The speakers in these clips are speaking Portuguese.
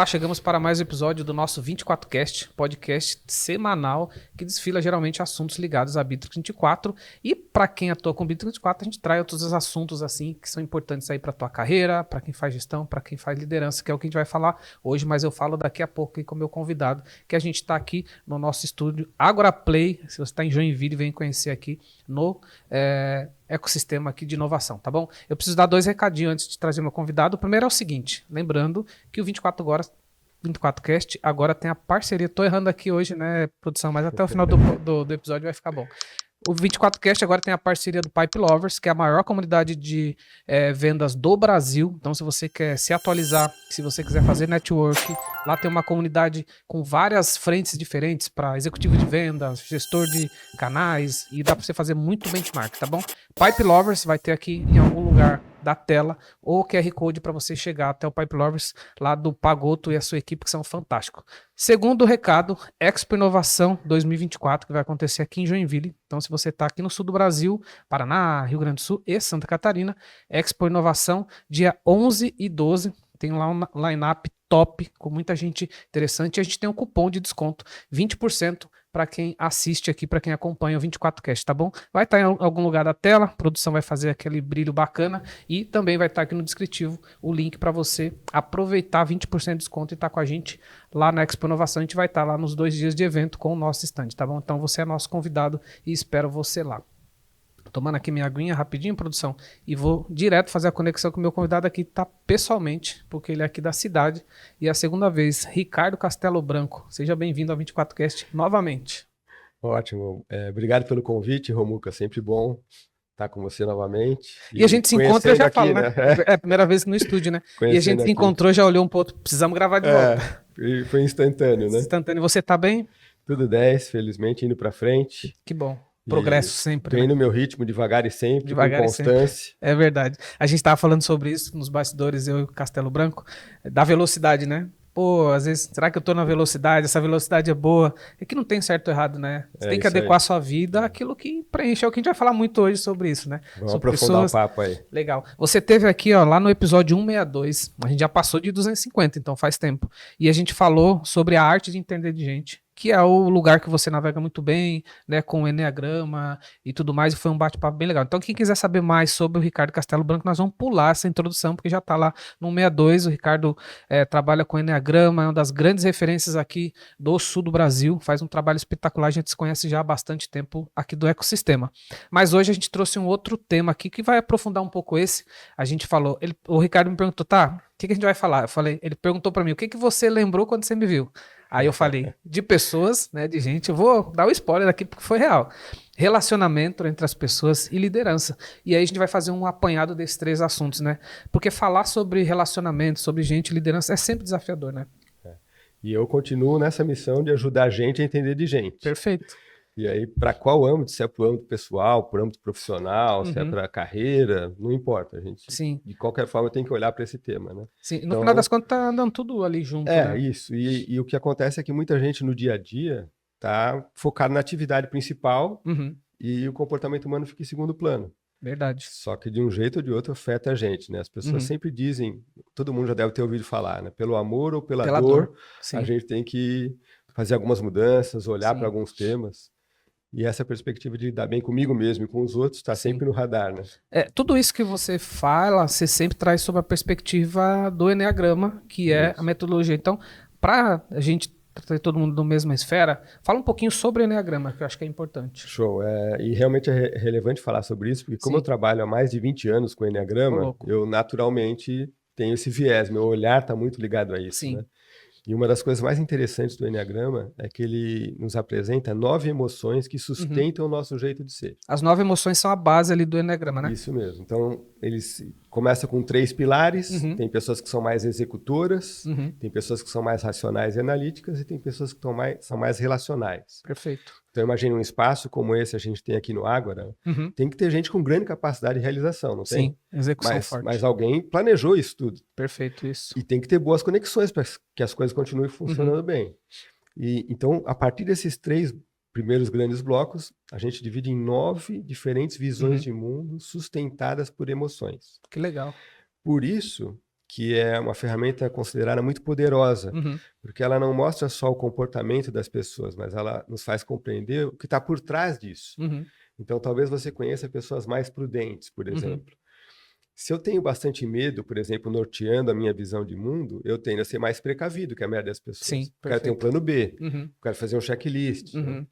Olá, chegamos para mais um episódio do nosso 24Cast, podcast semanal que desfila geralmente assuntos ligados a Bitrix 24. E para quem atua com Bitrix 24, a gente traz outros assuntos assim que são importantes aí para tua carreira, para quem faz gestão, para quem faz liderança, que é o que a gente vai falar hoje, mas eu falo daqui a pouco aí com o meu convidado, que a gente está aqui no nosso estúdio Agora Play. Se você está em Joinville, vem conhecer aqui no ecossistema aqui de inovação, tá bom? Eu preciso dar 2 recadinhos antes de trazer meu convidado. O primeiro é o seguinte, lembrando que o 24Cast agora tem a parceria, tô errando aqui hoje, né, produção, mas até o final do episódio vai ficar bom. O 24Cast agora tem a parceria do Pipe Lovers, que é a maior comunidade de vendas do Brasil. Então, se você quer se atualizar, se você quiser fazer network, lá tem uma comunidade com várias frentes diferentes para executivo de vendas, gestor de canais, e dá para você fazer muito benchmark, tá bom? Pipe Lovers vai ter aqui em algum lugar da tela ou QR Code para você chegar até o Pipe Lovers lá do Pagoto e a sua equipe, que são fantásticos. Segundo recado, Expo Inovação 2024, que vai acontecer aqui em Joinville. Então, se você está aqui no sul do Brasil, Paraná, Rio Grande do Sul e Santa Catarina, Expo Inovação, dia 11 e 12, tem lá um line-up top, com muita gente interessante. E a gente tem um cupom de desconto, 20% para quem assiste aqui, para quem acompanha o 24Cast, tá bom? Vai estar em algum lugar da tela, a produção vai fazer aquele brilho bacana e também vai estar aqui no descritivo o link para você aproveitar 20% de desconto e estar com a gente lá na Expo Inovação. A gente vai estar lá nos 2 dias de evento com o nosso stand, tá bom? Então você é nosso convidado e espero você lá. Tomando aqui minha aguinha rapidinho, produção, e vou direto fazer a conexão com o meu convidado aqui, tá pessoalmente, porque ele é aqui da cidade, e é a segunda vez, Ricardo Castelo Branco. Seja bem-vindo ao 24Cast novamente. Ótimo, obrigado pelo convite, Romuca, sempre bom estar com você novamente. E a gente se encontra, já falo, né? né? É a primeira vez no estúdio, né? E a gente se encontrou, já olhou um pouco, precisamos gravar de volta. Foi instantâneo, né? Instantâneo. Você tá bem? Tudo 10, felizmente, indo pra frente. Que bom. Progresso sempre. Bem, né? no meu ritmo, devagar e sempre, Devagar com constância. É verdade. A gente estava falando sobre isso nos bastidores, eu e o Castelo Branco, da velocidade, né? Pô, às vezes, será que eu tô na velocidade? Essa velocidade é boa? É que não tem certo ou errado, né? Você tem que adequar a sua vida àquilo que preenche. É o que a gente vai falar muito hoje sobre isso, né? Vamos sobre aprofundar o papo aí. Legal. Você teve aqui, ó, lá no episódio 162, a gente já passou de 250, então faz tempo. E a gente falou sobre a arte de entender de gente, que é o lugar que você navega muito bem, né, com o Enneagrama e tudo mais, e foi um bate-papo bem legal. Então, quem quiser saber mais sobre o Ricardo Castelo Branco, nós vamos pular essa introdução, porque já está lá no 162, o Ricardo trabalha com o Enneagrama, é uma das grandes referências aqui do sul do Brasil, faz um trabalho espetacular, a gente se conhece já há bastante tempo aqui do ecossistema. Mas hoje a gente trouxe um outro tema aqui, que vai aprofundar um pouco esse. A gente falou, o Ricardo me perguntou, tá, o que a gente vai falar? Ele perguntou para mim, o que você lembrou quando você me viu? Aí eu falei de pessoas, né, de gente, eu vou dar o spoiler aqui porque foi real. Relacionamento entre as pessoas e liderança. E aí a gente vai fazer um apanhado desses 3 assuntos, né? Porque falar sobre relacionamento, sobre gente e liderança é sempre desafiador, né? E eu continuo nessa missão de ajudar a gente a entender de gente. Perfeito. E aí, para qual âmbito? Se é para o âmbito pessoal, para o âmbito profissional, se é para a carreira, não importa. A gente, Sim. de qualquer forma, tem que olhar para esse tema, né? Sim, no final das contas tá andando tudo ali junto, né? Isso. E o que acontece é que muita gente no dia a dia tá focado na atividade principal e o comportamento humano fica em segundo plano. Verdade. Só que de um jeito ou de outro afeta a gente, né? As pessoas sempre dizem, todo mundo já deve ter ouvido falar, né? Pelo amor ou pela dor. A gente tem que fazer algumas mudanças, olhar para alguns temas. E essa perspectiva de lidar bem comigo mesmo e com os outros está sempre no radar, né? Tudo isso que você fala, você sempre traz sobre a perspectiva do Enneagrama, que é a metodologia. Então, para a gente ter todo mundo na mesma esfera, fala um pouquinho sobre o Enneagrama, que eu acho que é importante. Show. E realmente é relevante falar sobre isso, porque como eu trabalho há mais de 20 anos com o Enneagrama, eu naturalmente tenho esse viés, meu olhar está muito ligado a isso, né? E uma das coisas mais interessantes do Enneagrama é que ele nos apresenta 9 emoções que sustentam o nosso jeito de ser. As 9 emoções são a base ali do Enneagrama, né? Isso mesmo. Então, eles começam com 3 pilares. Tem pessoas que são mais executoras, tem pessoas que são mais racionais e analíticas e tem pessoas que são mais relacionais. Perfeito. Então, imagine um espaço como esse a gente tem aqui no Ágora. Tem que ter gente com grande capacidade de realização, não tem? Sim, execução forte. Mas alguém planejou isso tudo. Perfeito, isso. E tem que ter boas conexões para que as coisas continuem funcionando bem. Então, a partir desses 3 primeiros grandes blocos, a gente divide em 9 diferentes visões de mundo sustentadas por emoções. Que legal. Por isso que é uma ferramenta considerada muito poderosa, porque ela não mostra só o comportamento das pessoas, mas ela nos faz compreender o que está por trás disso. Então, talvez você conheça pessoas mais prudentes, por exemplo. Se eu tenho bastante medo, por exemplo, norteando a minha visão de mundo, eu tendo a ser mais precavido que a maioria das pessoas. Sim, quero ter um plano B, quero fazer um checklist. Né?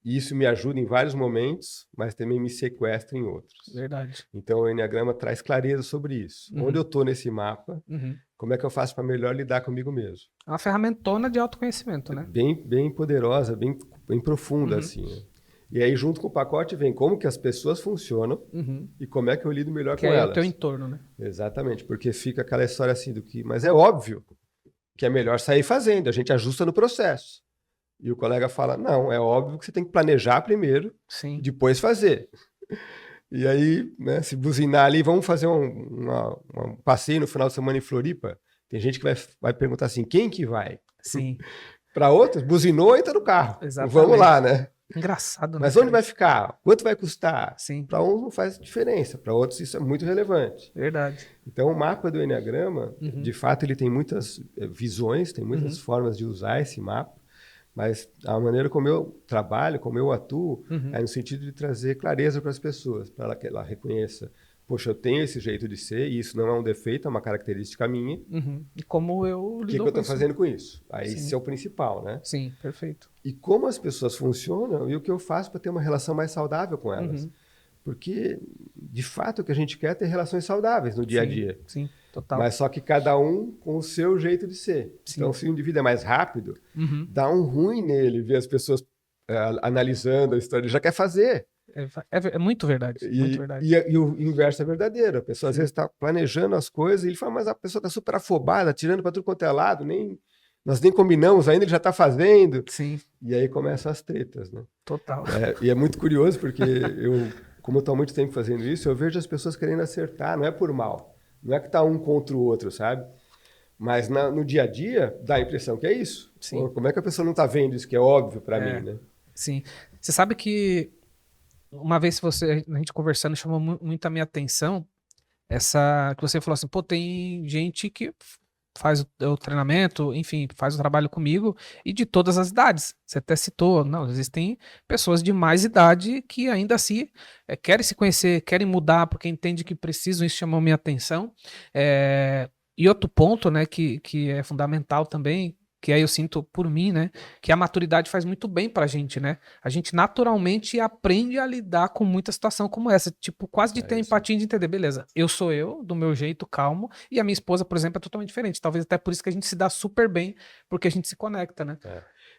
E isso me ajuda em vários momentos, mas também me sequestra em outros. Verdade. Então, o Enneagrama traz clareza sobre isso. Onde eu estou nesse mapa, como é que eu faço para melhor lidar comigo mesmo? É uma ferramentona de autoconhecimento, né? Bem poderosa, bem profunda, assim, né? E aí, junto com o pacote, vem como que as pessoas funcionam e como é que eu lido melhor com elas. Que é o teu entorno, né? Exatamente, porque fica aquela história assim do que... Mas é óbvio que é melhor sair fazendo, a gente ajusta no processo. E o colega fala, não, é óbvio que você tem que planejar primeiro, depois fazer. E aí, né, se buzinar ali, vamos fazer um passeio no final de semana em Floripa. Tem gente que vai perguntar assim, quem que vai? Sim. Para outros, buzinou e entra no carro. Exatamente. Vamos lá, né? Engraçado, né? Mas onde vai ficar? Quanto vai custar? Sim. Para uns não faz diferença, para outros isso é muito relevante. Verdade. Então, o mapa do Enneagrama, de fato, ele tem muitas visões, tem muitas formas de usar esse mapa, mas a maneira como eu trabalho, como eu atuo, é no sentido de trazer clareza para as pessoas, para que ela reconheça, poxa, eu tenho esse jeito de ser, e isso não é um defeito, é uma característica minha. E como eu lido com isso. O que eu estou fazendo com isso? Aí esse é o principal, né? Sim, perfeito. E como as pessoas funcionam e o que eu faço para ter uma relação mais saudável com elas. Porque, de fato, o que a gente quer é ter relações saudáveis no dia a dia. Sim, total. Mas só que cada um com o seu jeito de ser. Sim. Então, se o indivíduo é mais rápido, dá um ruim nele ver as pessoas analisando a história. Ele já quer fazer. É muito verdade. Muito verdade. E o inverso é verdadeiro. A pessoa às vezes está planejando as coisas e ele fala, mas a pessoa está super afobada, tirando para tudo quanto é lado, nós nem combinamos ainda, ele já está fazendo. Sim. E aí começam as tretas, né? Total. E é muito curioso porque como eu estou há muito tempo fazendo isso, eu vejo as pessoas querendo acertar, não é por mal. Não é que está um contra o outro, sabe? Mas no dia a dia, dá a impressão que é isso. Sim. Pô, como é que a pessoa não está vendo isso que é óbvio para mim, né? Sim. Você sabe que uma vez a gente conversando chamou muito a minha atenção essa que você falou assim, pô, tem gente que faz o treinamento, enfim, faz o trabalho comigo e de todas as idades. Você até citou, não, existem pessoas de mais idade que ainda assim querem se conhecer, querem mudar porque entendem que precisam, isso chamou minha atenção. E outro ponto, né, que é fundamental também, que aí eu sinto por mim, né, que a maturidade faz muito bem pra gente, né? A gente naturalmente aprende a lidar com muita situação como essa, tipo, quase de ter empatia, de entender, beleza, eu sou eu, do meu jeito, calmo, e a minha esposa, por exemplo, é totalmente diferente. Talvez até por isso que a gente se dá super bem, porque a gente se conecta, né?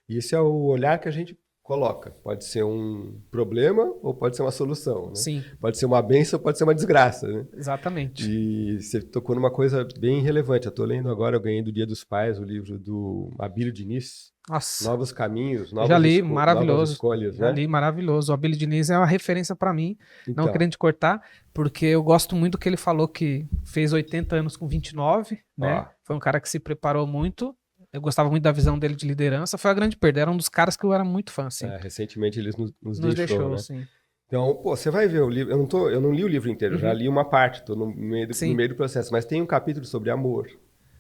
E esse é o olhar que a gente coloca. Pode ser um problema ou pode ser uma solução, né? Sim. Pode ser uma bênção ou pode ser uma desgraça, né? Exatamente. E você tocou numa coisa bem relevante. Eu estou lendo agora, eu ganhei do Dia dos Pais, o livro do Abílio Diniz. Nossa. Novos Caminhos, já li, maravilhoso. Novas escolhas, já li, maravilhoso. O Abílio Diniz é uma referência para mim, então, não querendo te cortar, porque eu gosto muito que ele falou que fez 80 anos com 29, né? Foi um cara que se preparou muito. Eu gostava muito da visão dele de liderança. Foi a grande perda. Era um dos caras que eu era muito fã, assim. Recentemente eles nos deixou, né? Sim. Então, pô, você vai ver o livro. Eu não li o livro inteiro, já li uma parte, estou no meio do processo. Mas tem um capítulo sobre amor,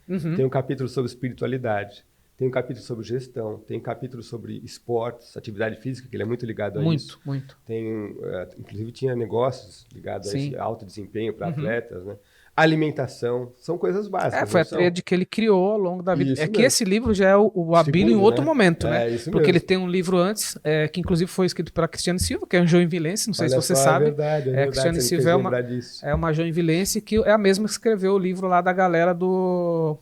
tem um capítulo sobre espiritualidade, tem um capítulo sobre gestão, tem um capítulo sobre esportes, atividade física, que ele é muito ligado a isso. Muito. Inclusive tinha negócios ligados a esse alto desempenho para atletas, né? Alimentação, são coisas básicas. Foi a tríade que ele criou ao longo da vida. Isso que esse livro já é o Abílio em outro momento, né? Isso porque mesmo. Ele tem um livro antes, que inclusive foi escrito pela Cristiane Silva, que é um joinvilense, não sei se você sabe. É verdade. Cristiane Silva é uma joinvilense que é a mesma que escreveu o livro lá da galera do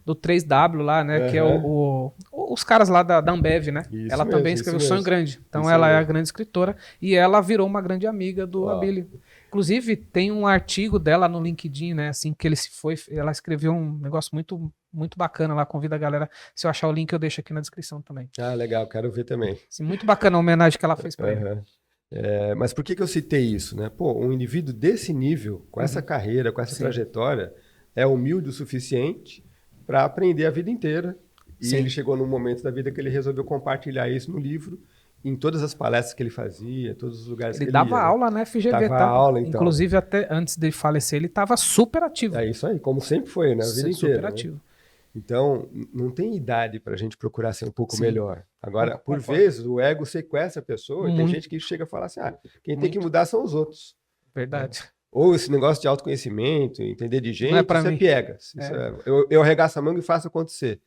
3W lá, né? Que é os caras lá da Ambev, né? Isso ela mesmo, também escreveu isso Sonho mesmo. Grande. Então Isso ela é mesmo. a grande escritora e ela virou uma grande amiga do Abílio. Inclusive, tem um artigo dela no LinkedIn, né? Assim que ele se foi, ela escreveu um negócio muito, muito bacana lá. Convida a galera. Se eu achar o link, eu deixo aqui na descrição também. Legal, quero ver também. Assim, muito bacana a homenagem que ela fez para ele. Mas por que eu citei isso, né? Pô, um indivíduo desse nível, com essa carreira, com essa trajetória, é humilde o suficiente para aprender a vida inteira. E ele chegou num momento da vida que ele resolveu compartilhar isso no livro em todas as palestras que ele fazia, todos os lugares que ele dava ia, aula na FGV, dava aula, então. Inclusive, até antes de falecer, ele estava super ativo. É isso aí, como sempre foi, né? A vida inteira. Super ativo. Né? Então, não tem idade para a gente procurar ser um pouco melhor. Agora, por concordo. vezes, o ego sequestra a pessoa e tem gente que chega a falar assim, quem tem que mudar são os outros. Verdade. Né? Ou esse negócio de autoconhecimento, entender de gente, isso é piegas. Eu arregaço a manga e faço acontecer.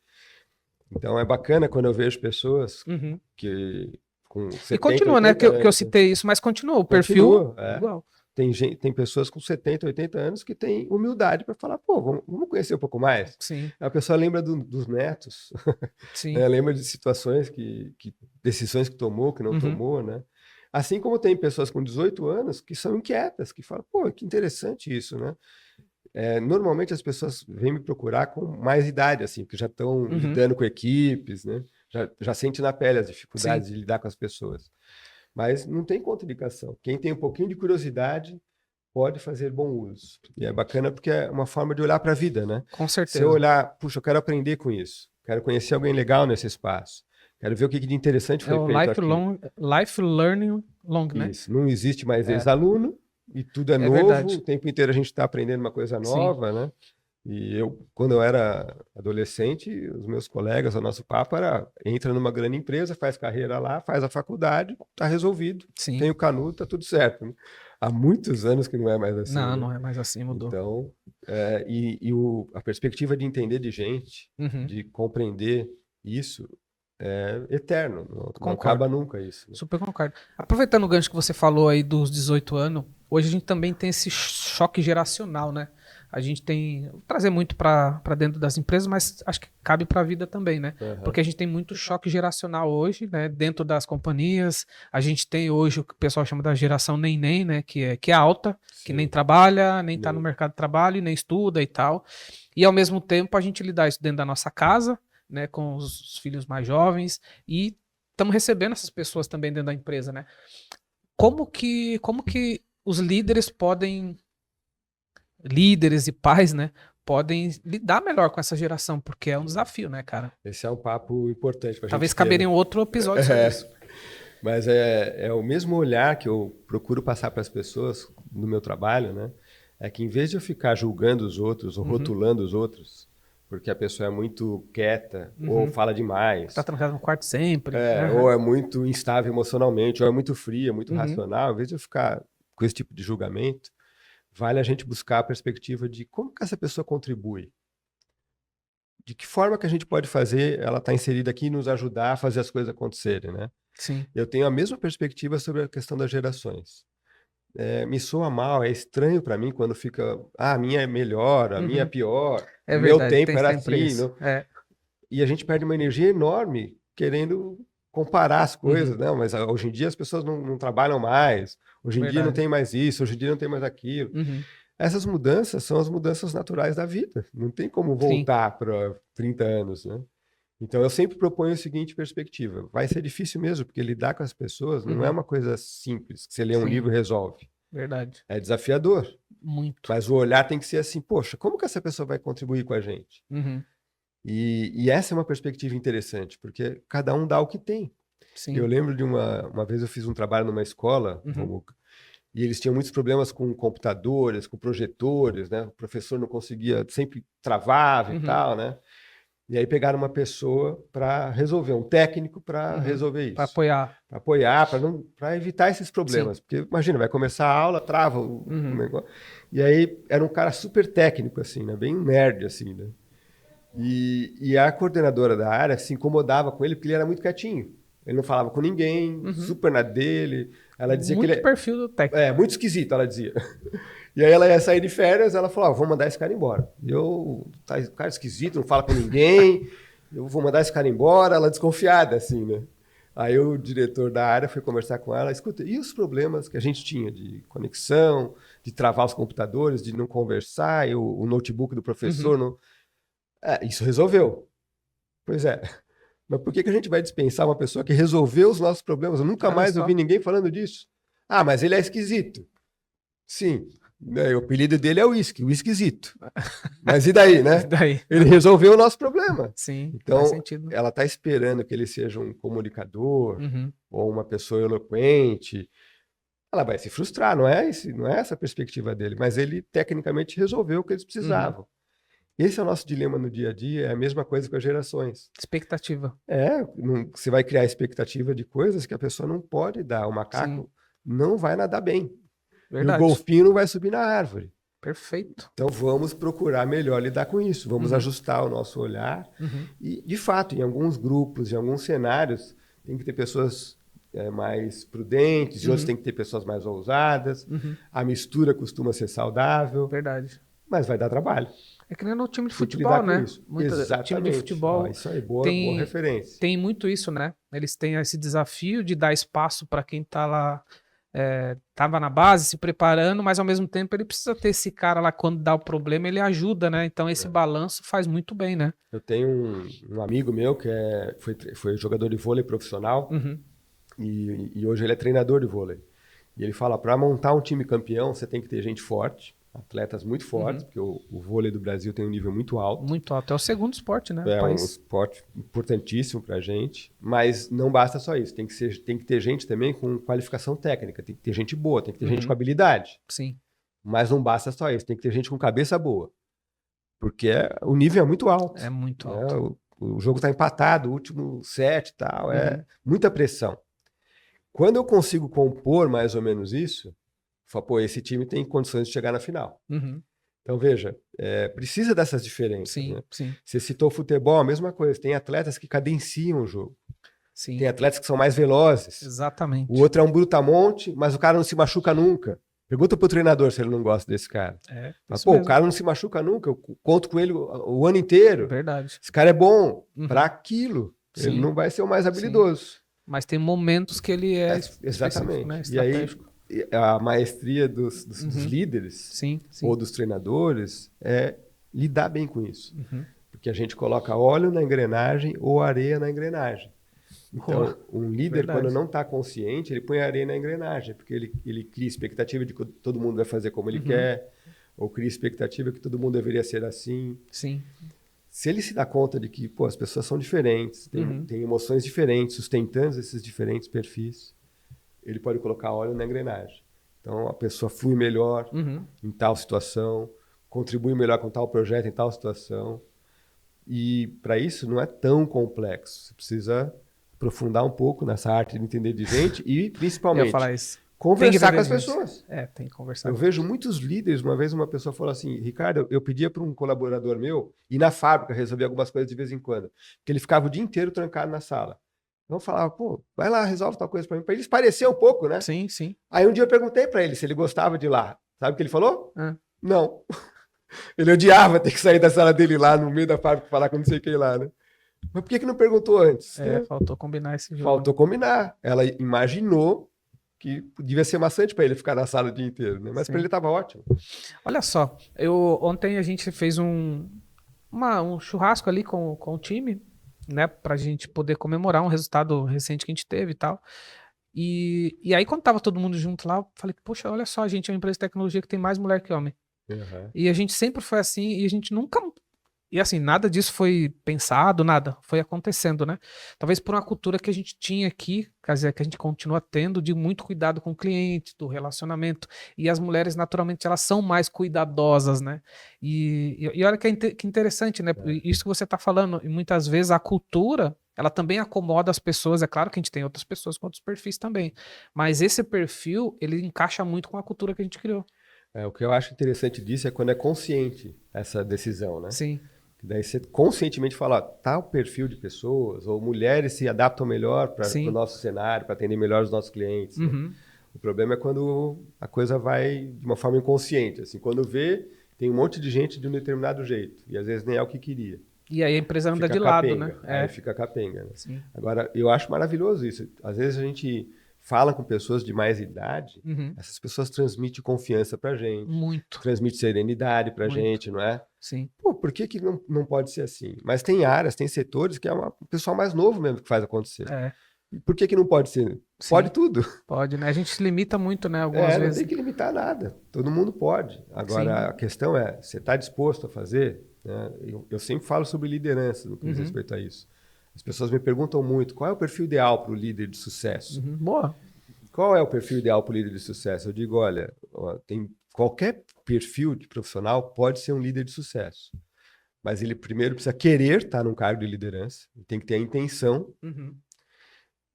Então, é bacana quando eu vejo pessoas que... Com 70, e continua, né? Que eu citei isso, mas continua. O perfil igual. Tem pessoas com 70, 80 anos que têm humildade para falar, pô, vamos conhecer um pouco mais. Sim. A pessoa lembra dos netos, Sim. Né? Lembra de situações, decisões que tomou, que não tomou, né? Assim como tem pessoas com 18 anos que são inquietas, que falam, pô, que interessante isso, né? Normalmente as pessoas vêm me procurar com mais idade, assim, porque já estão lidando com equipes, né? Já sente na pele as dificuldades de lidar com as pessoas. Mas não tem contraindicação. Quem tem um pouquinho de curiosidade pode fazer bom uso. E é bacana porque é uma forma de olhar para a vida, né? Com certeza. Se eu olhar, puxa, eu quero aprender com isso. Quero conhecer alguém legal nesse espaço. Quero ver o que de interessante foi feito aqui. Life learning long, né? Isso. Não existe mais ex-aluno e tudo é novo. Verdade. O tempo inteiro a gente está aprendendo uma coisa nova, né? E quando eu era adolescente, os meus colegas, o nosso papo era entra numa grande empresa, faz carreira lá, faz a faculdade, tá resolvido. Sim. Tem o canudo, tá tudo certo. Né? Há muitos anos que não é mais assim. Não, né? não é mais assim, mudou. Então, a perspectiva de entender de gente, de compreender isso, é eterno. Não acaba nunca isso. Né? Super concordo. Aproveitando o gancho que você falou aí dos 18 anos, hoje a gente também tem esse choque geracional, né? A gente tem... Vou trazer muito para dentro das empresas, mas acho que cabe para a vida também, né? Porque a gente tem muito choque geracional hoje, né? Dentro das companhias. A gente tem hoje o que o pessoal chama da geração neném, né? Que é alta, que nem trabalha, nem está no mercado de trabalho, nem estuda e tal. E ao mesmo tempo a gente lidar isso dentro da nossa casa, né? Com os filhos mais jovens. E estamos recebendo essas pessoas também dentro da empresa, né? Como que os líderes e pais, né, podem lidar melhor com essa geração, porque é um desafio, né, cara? Esse é um papo importante pra gente. Talvez caberia um outro episódio sobre isso. Mas é o mesmo olhar que eu procuro passar para as pessoas no meu trabalho, né? É que em vez de eu ficar julgando os outros ou rotulando os outros, porque a pessoa é muito quieta ou fala demais. Tá trancado no quarto sempre. Ou é muito instável emocionalmente, ou é muito fria, muito racional. Em vez de eu ficar com esse tipo de julgamento, vale a gente buscar a perspectiva de como que essa pessoa contribui. De que forma que a gente pode fazer ela estar inserida aqui e nos ajudar a fazer as coisas acontecerem, né? Sim. Eu tenho a mesma perspectiva sobre a questão das gerações. Me soa mal, é estranho para mim quando fica, a minha é melhor, a minha é pior, o meu tempo era assim. Não? E a gente perde uma energia enorme querendo comparar as coisas, né? Mas hoje em dia as pessoas não trabalham mais, hoje em dia não tem mais isso, hoje em dia não tem mais aquilo. Essas mudanças são as mudanças naturais da vida, não tem como voltar para 30 anos, né? Então eu sempre proponho a seguinte perspectiva, vai ser difícil mesmo, porque lidar com as pessoas não é uma coisa simples, que você lê um livro e resolve. Verdade. É desafiador. Muito. Mas o olhar tem que ser assim, poxa, como que essa pessoa vai contribuir com a gente? E essa é uma perspectiva interessante, porque cada um dá o que tem. Sim. Eu lembro de uma vez eu fiz um trabalho numa escola, e eles tinham muitos problemas com computadores, com projetores, né? O professor não conseguia, sempre travava e tal, né? E aí pegaram uma pessoa para resolver, um técnico para resolver isso. Para apoiar. Para apoiar, para evitar esses problemas. Sim. Porque, imagina, vai começar a aula, trava o negócio. E aí era um cara super técnico, assim, né? Bem nerd, assim, né? E a coordenadora da área se incomodava com ele porque ele era muito quietinho. Ele não falava com ninguém, super na dele. Ela dizia muito que ele... perfil do técnico. Muito esquisito, ela dizia. E aí ela ia sair de férias, ela falou, vou mandar esse cara embora. Cara esquisito, não fala com ninguém, eu vou mandar esse cara embora. Ela desconfiada, assim, né? Aí o diretor da área foi conversar com ela, escuta, e os problemas que a gente tinha de conexão, de travar os computadores, de não conversar, e o notebook do professor não... isso resolveu. Pois é. Mas por que a gente vai dispensar uma pessoa que resolveu os nossos problemas? Eu nunca mais ouvi ninguém falando disso. Mas ele é esquisito. Sim. O apelido dele é whisky, o esquisito. Mas e daí, né? Daí? Ele resolveu o nosso problema. Sim, então, faz sentido. Ela está esperando que ele seja um comunicador ou uma pessoa eloquente. Ela vai se frustrar, não é essa a perspectiva dele. Mas ele, tecnicamente, resolveu o que eles precisavam. Esse é o nosso dilema no dia a dia, é a mesma coisa com as gerações. Expectativa. Você vai criar expectativa de coisas que a pessoa não pode dar. O macaco não vai nadar bem. Verdade. E o golfinho não vai subir na árvore. Perfeito. Então vamos procurar melhor lidar com isso. Vamos ajustar o nosso olhar. E, de fato, em alguns grupos, em alguns cenários, tem que ter pessoas mais prudentes, em outros tem que ter pessoas mais ousadas. A mistura costuma ser saudável. Verdade. Mas vai dar trabalho. É que nem no time de futebol, né? Exatamente. Time de futebol. Isso aí, boa referência. Tem muito isso, né? Eles têm esse desafio de dar espaço para quem tá lá, tava na base, se preparando, mas ao mesmo tempo ele precisa ter esse cara lá, quando dá o problema, ele ajuda, né? Então esse balanço faz muito bem, né? Eu tenho um amigo meu que foi jogador de vôlei profissional e hoje ele é treinador de vôlei. E ele fala, para montar um time campeão, você tem que ter gente forte, atletas muito fortes, porque o vôlei do Brasil tem um nível muito alto. Muito alto. É o segundo esporte, né? É um esporte importantíssimo pra gente, mas não basta só isso. Tem que ter gente também com qualificação técnica, tem que ter gente boa, tem que ter gente com habilidade. Sim. Mas não basta só isso, tem que ter gente com cabeça boa. Porque o nível é muito alto. É muito alto. O jogo está empatado, o último set e tal, é muita pressão. Quando eu consigo compor mais ou menos isso, pô, esse time tem condições de chegar na final. Então, veja, precisa dessas diferenças. Sim, né? sim. Você citou o futebol, a mesma coisa. Tem atletas que cadenciam o jogo. Sim. Tem atletas que são mais velozes. Exatamente. O outro é um brutamonte, mas o cara não se machuca nunca. Pergunta pro treinador se ele não gosta desse cara. Mas, pô, o cara não se machuca nunca. Eu conto com ele o ano inteiro. Verdade. Esse cara é bom para aquilo. Sim. Ele não vai ser o mais habilidoso. Sim. Mas tem momentos que ele exatamente. Né? E aí, a maestria dos líderes ou dos treinadores é lidar bem com isso. Porque a gente coloca óleo na engrenagem ou areia na engrenagem. Então, um líder, quando não está consciente, ele põe areia na engrenagem, porque ele cria expectativa de que todo mundo vai fazer como ele quer, ou cria expectativa que todo mundo deveria ser assim. Sim. Se ele se dá conta de que as pessoas são diferentes, têm emoções diferentes, sustentando esses diferentes perfis, ele pode colocar óleo na engrenagem. Então, a pessoa flui melhor em tal situação, contribui melhor com tal projeto em tal situação. E, para isso, não é tão complexo. Você precisa aprofundar um pouco nessa arte de entender de gente e, principalmente, conversar com as pessoas. Tem que conversar. Eu vejo muitos líderes. Uma vez uma pessoa falou assim, Ricardo, eu pedia para um colaborador meu ir na fábrica resolver algumas coisas de vez em quando, porque ele ficava o dia inteiro trancado na sala. Então eu falava, pô, vai lá, resolve tal coisa para mim. Para ele parecer um pouco, né? Sim, sim. Aí um dia eu perguntei para ele se ele gostava de ir lá. Sabe o que ele falou? Não. Ele odiava ter que sair da sala dele lá no meio da fábrica falar com não sei quem lá, né? Mas por que não perguntou antes? Faltou combinar esse jogo. Faltou combinar. Ela imaginou que devia ser maçante para ele ficar na sala o dia inteiro, né? Mas para ele estava ótimo. Olha só, ontem a gente fez um churrasco ali com o time, né? Pra gente poder comemorar um resultado recente que a gente teve e tal. E aí, quando tava todo mundo junto lá, eu falei, poxa, olha só, a gente é uma empresa de tecnologia que tem mais mulher que homem. E a gente sempre foi assim, e a gente nunca... E assim, nada disso foi pensado, nada. Foi acontecendo, né? Talvez por uma cultura que a gente tinha aqui, quer dizer, que a gente continua tendo, de muito cuidado com o cliente, do relacionamento. E as mulheres, naturalmente, elas são mais cuidadosas, né? E olha que interessante, né? Isso que você está falando. E muitas vezes a cultura, ela também acomoda as pessoas. É claro que a gente tem outras pessoas com outros perfis também. Mas esse perfil, ele encaixa muito com a cultura que a gente criou. O que eu acho interessante disso é quando é consciente essa decisão, né? Sim. Daí você conscientemente fala, tal perfil de pessoas, ou mulheres se adaptam melhor para o nosso cenário, para atender melhor os nossos clientes. Né? O problema é quando a coisa vai de uma forma inconsciente. Assim, quando vê, tem um monte de gente de um determinado jeito, e às vezes nem é o que queria. E aí a empresa anda de lado, né? Aí fica capenga. Né? Agora, eu acho maravilhoso isso. Às vezes a gente fala com pessoas de mais idade, essas pessoas transmitem confiança pra gente. Muito. Transmitem serenidade pra gente, não é? Sim. Pô, por que não pode ser assim? Mas tem áreas, tem setores que é o pessoal mais novo mesmo que faz acontecer. E por que não pode ser Sim. Pode tudo. Pode, né? A gente se limita muito, né? Algumas vezes. Não tem que limitar nada. Todo mundo pode. Agora, a questão é, você está disposto a fazer? Né? Eu sempre falo sobre liderança no que diz respeito a isso. As pessoas me perguntam muito, qual é o perfil ideal para o líder de sucesso? Boa. Qual é o perfil ideal para o líder de sucesso? Eu digo, olha, tem qualquer perfil de profissional pode ser um líder de sucesso. Mas ele primeiro precisa querer estar num cargo de liderança, tem que ter a intenção,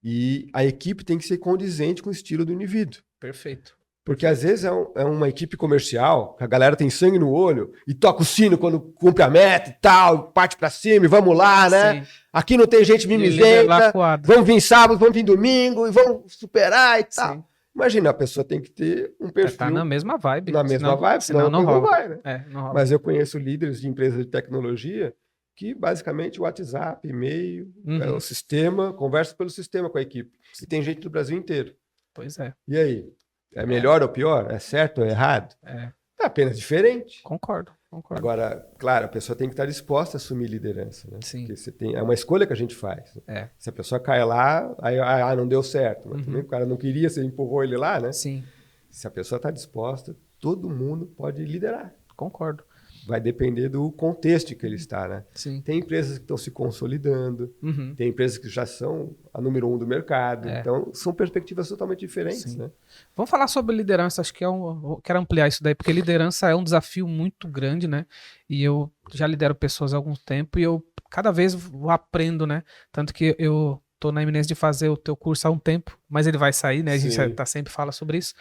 e a equipe tem que ser condizente com o estilo do indivíduo. Perfeito. Porque às vezes é uma equipe comercial, que a galera tem sangue no olho e toca o sino quando cumpre a meta e tal, parte pra cima e vamos lá, né? Sim. Aqui não tem gente mimizenta, vamos vir sábado, vamos vir domingo e vamos superar e tal. Sim. Imagina, a pessoa tem que ter um perfil... Tá na mesma vibe. Na mesma vibe, senão não vai, né? Não rola. Mas eu conheço líderes de empresas de tecnologia que basicamente o WhatsApp, e-mail, o sistema, conversa pelo sistema com a equipe. E tem gente do Brasil inteiro. Pois é. E aí? É melhor ou pior? É certo ou errado? É apenas diferente. Concordo. Agora, claro, a pessoa tem que estar disposta a assumir liderança, né? Sim. Porque é uma escolha que a gente faz. Se a pessoa cai lá, aí não deu certo. Mas também o cara não queria, você empurrou ele lá, né? Sim. Se a pessoa está disposta, todo mundo pode liderar. Concordo. Vai depender do contexto que ele está, né? Sim. Tem empresas que estão se consolidando, tem empresas que já são a número 1 do mercado. Então, são perspectivas totalmente diferentes, né? Vamos falar sobre liderança, acho que eu quero ampliar isso daí, porque liderança é um desafio muito grande, né? E eu já lidero pessoas há algum tempo e eu cada vez aprendo, né? Tanto que eu tô na iminência de fazer o teu curso há um tempo, mas ele vai sair, né? A gente sempre fala sobre isso.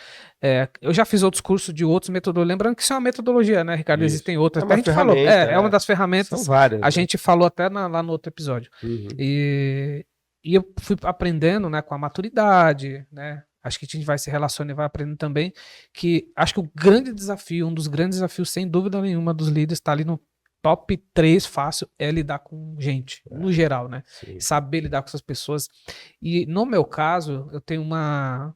Eu já fiz outros cursos de outros metodologias. Lembrando que isso é uma metodologia, né, Ricardo? Isso. Existem outras. A gente falou, é uma das ferramentas. São várias. A gente falou até lá no outro episódio. E eu fui aprendendo, né, com a maturidade, né? Acho que a gente vai se relacionando e vai aprendendo também que acho que o grande desafio, um dos grandes desafios, sem dúvida nenhuma, dos líderes está ali no top 3 fácil é lidar com gente, no geral, né? Sim. Saber lidar com essas pessoas. E no meu caso, eu tenho uma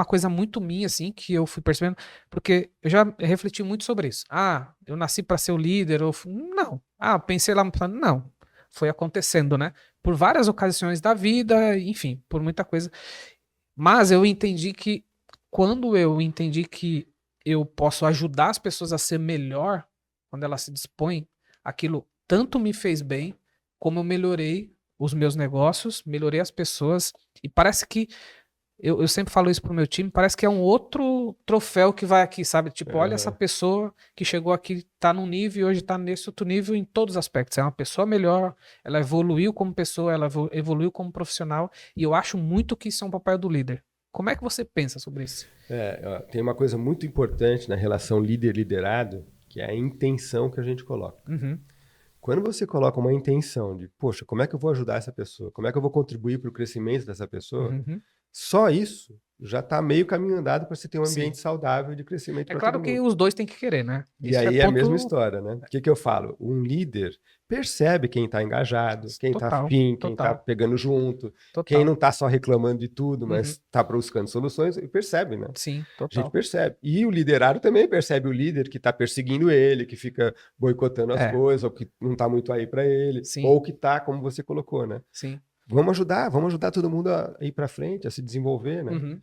coisa muito minha, assim, que eu fui percebendo, porque eu já refleti muito sobre isso. Eu nasci para ser o líder, não. Pensei lá, não. Foi acontecendo, né? Por várias ocasiões da vida, enfim, por muita coisa. Mas eu entendi que, quando eu entendi que eu posso ajudar as pessoas a ser melhor, quando ela se dispõe, aquilo tanto me fez bem, como eu melhorei os meus negócios, melhorei as pessoas, e parece que, eu sempre falo isso pro meu time, parece que é um outro troféu que vai aqui, sabe? Tipo, olha essa pessoa que chegou aqui, tá num nível e hoje tá nesse outro nível em todos os aspectos. É uma pessoa melhor, ela evoluiu como pessoa, ela evoluiu como profissional, e eu acho muito que isso é um papel do líder. Como é que você pensa sobre isso? Tem uma coisa muito importante na relação líder-liderado, que é a intenção que a gente coloca. Quando você coloca uma intenção de, poxa, como é que eu vou ajudar essa pessoa? Como é que eu vou contribuir para o crescimento dessa pessoa? Só isso já está meio caminho andado para você ter um ambiente saudável de crescimento para todo mundo. É claro que os dois têm que querer, né? E aí é a mesma história, né? O que eu falo? Um líder percebe quem está engajado, quem está afim, quem está pegando junto, quem não está só reclamando de tudo, mas está buscando soluções, e percebe, né? Sim, total. A gente percebe. E o liderado também percebe o líder que está perseguindo ele, que fica boicotando as coisas, ou que não está muito aí para ele, ou que está, como você colocou, né? Sim. Vamos ajudar todo mundo a ir para frente, a se desenvolver, né?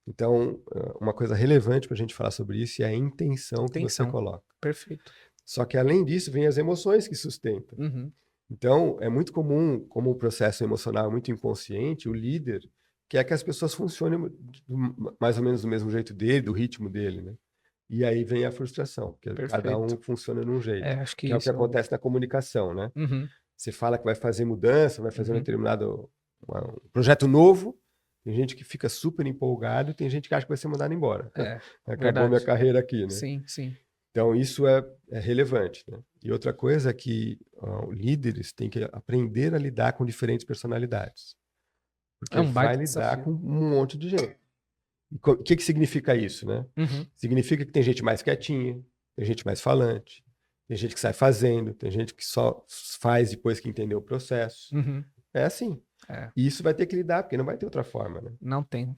Então, uma coisa relevante para a gente falar sobre isso é a intenção que você coloca. Perfeito. Só que, além disso, vem as emoções que sustentam. Então, é muito comum, como o processo emocional é muito inconsciente, o líder quer que as pessoas funcionem mais ou menos do mesmo jeito dele, do ritmo dele, né? E aí vem a frustração, porque cada um funciona num jeito. Acho que é o que acontece na comunicação, né? Você fala que vai fazer mudança, vai fazer um determinado projeto novo, tem gente que fica super empolgado e tem gente que acha que vai ser mandado embora. Acabou minha carreira aqui, né? Sim. Então, isso é relevante, né? E outra coisa é que líderes têm que aprender a lidar com diferentes personalidades. Porque vai lidar com um monte de gente. O que significa isso, né? Significa que tem gente mais quietinha, tem gente mais falante, tem gente que sai fazendo, tem gente que só faz depois que entendeu o processo. É assim. E isso vai ter que lidar, porque não vai ter outra forma, né? Não tem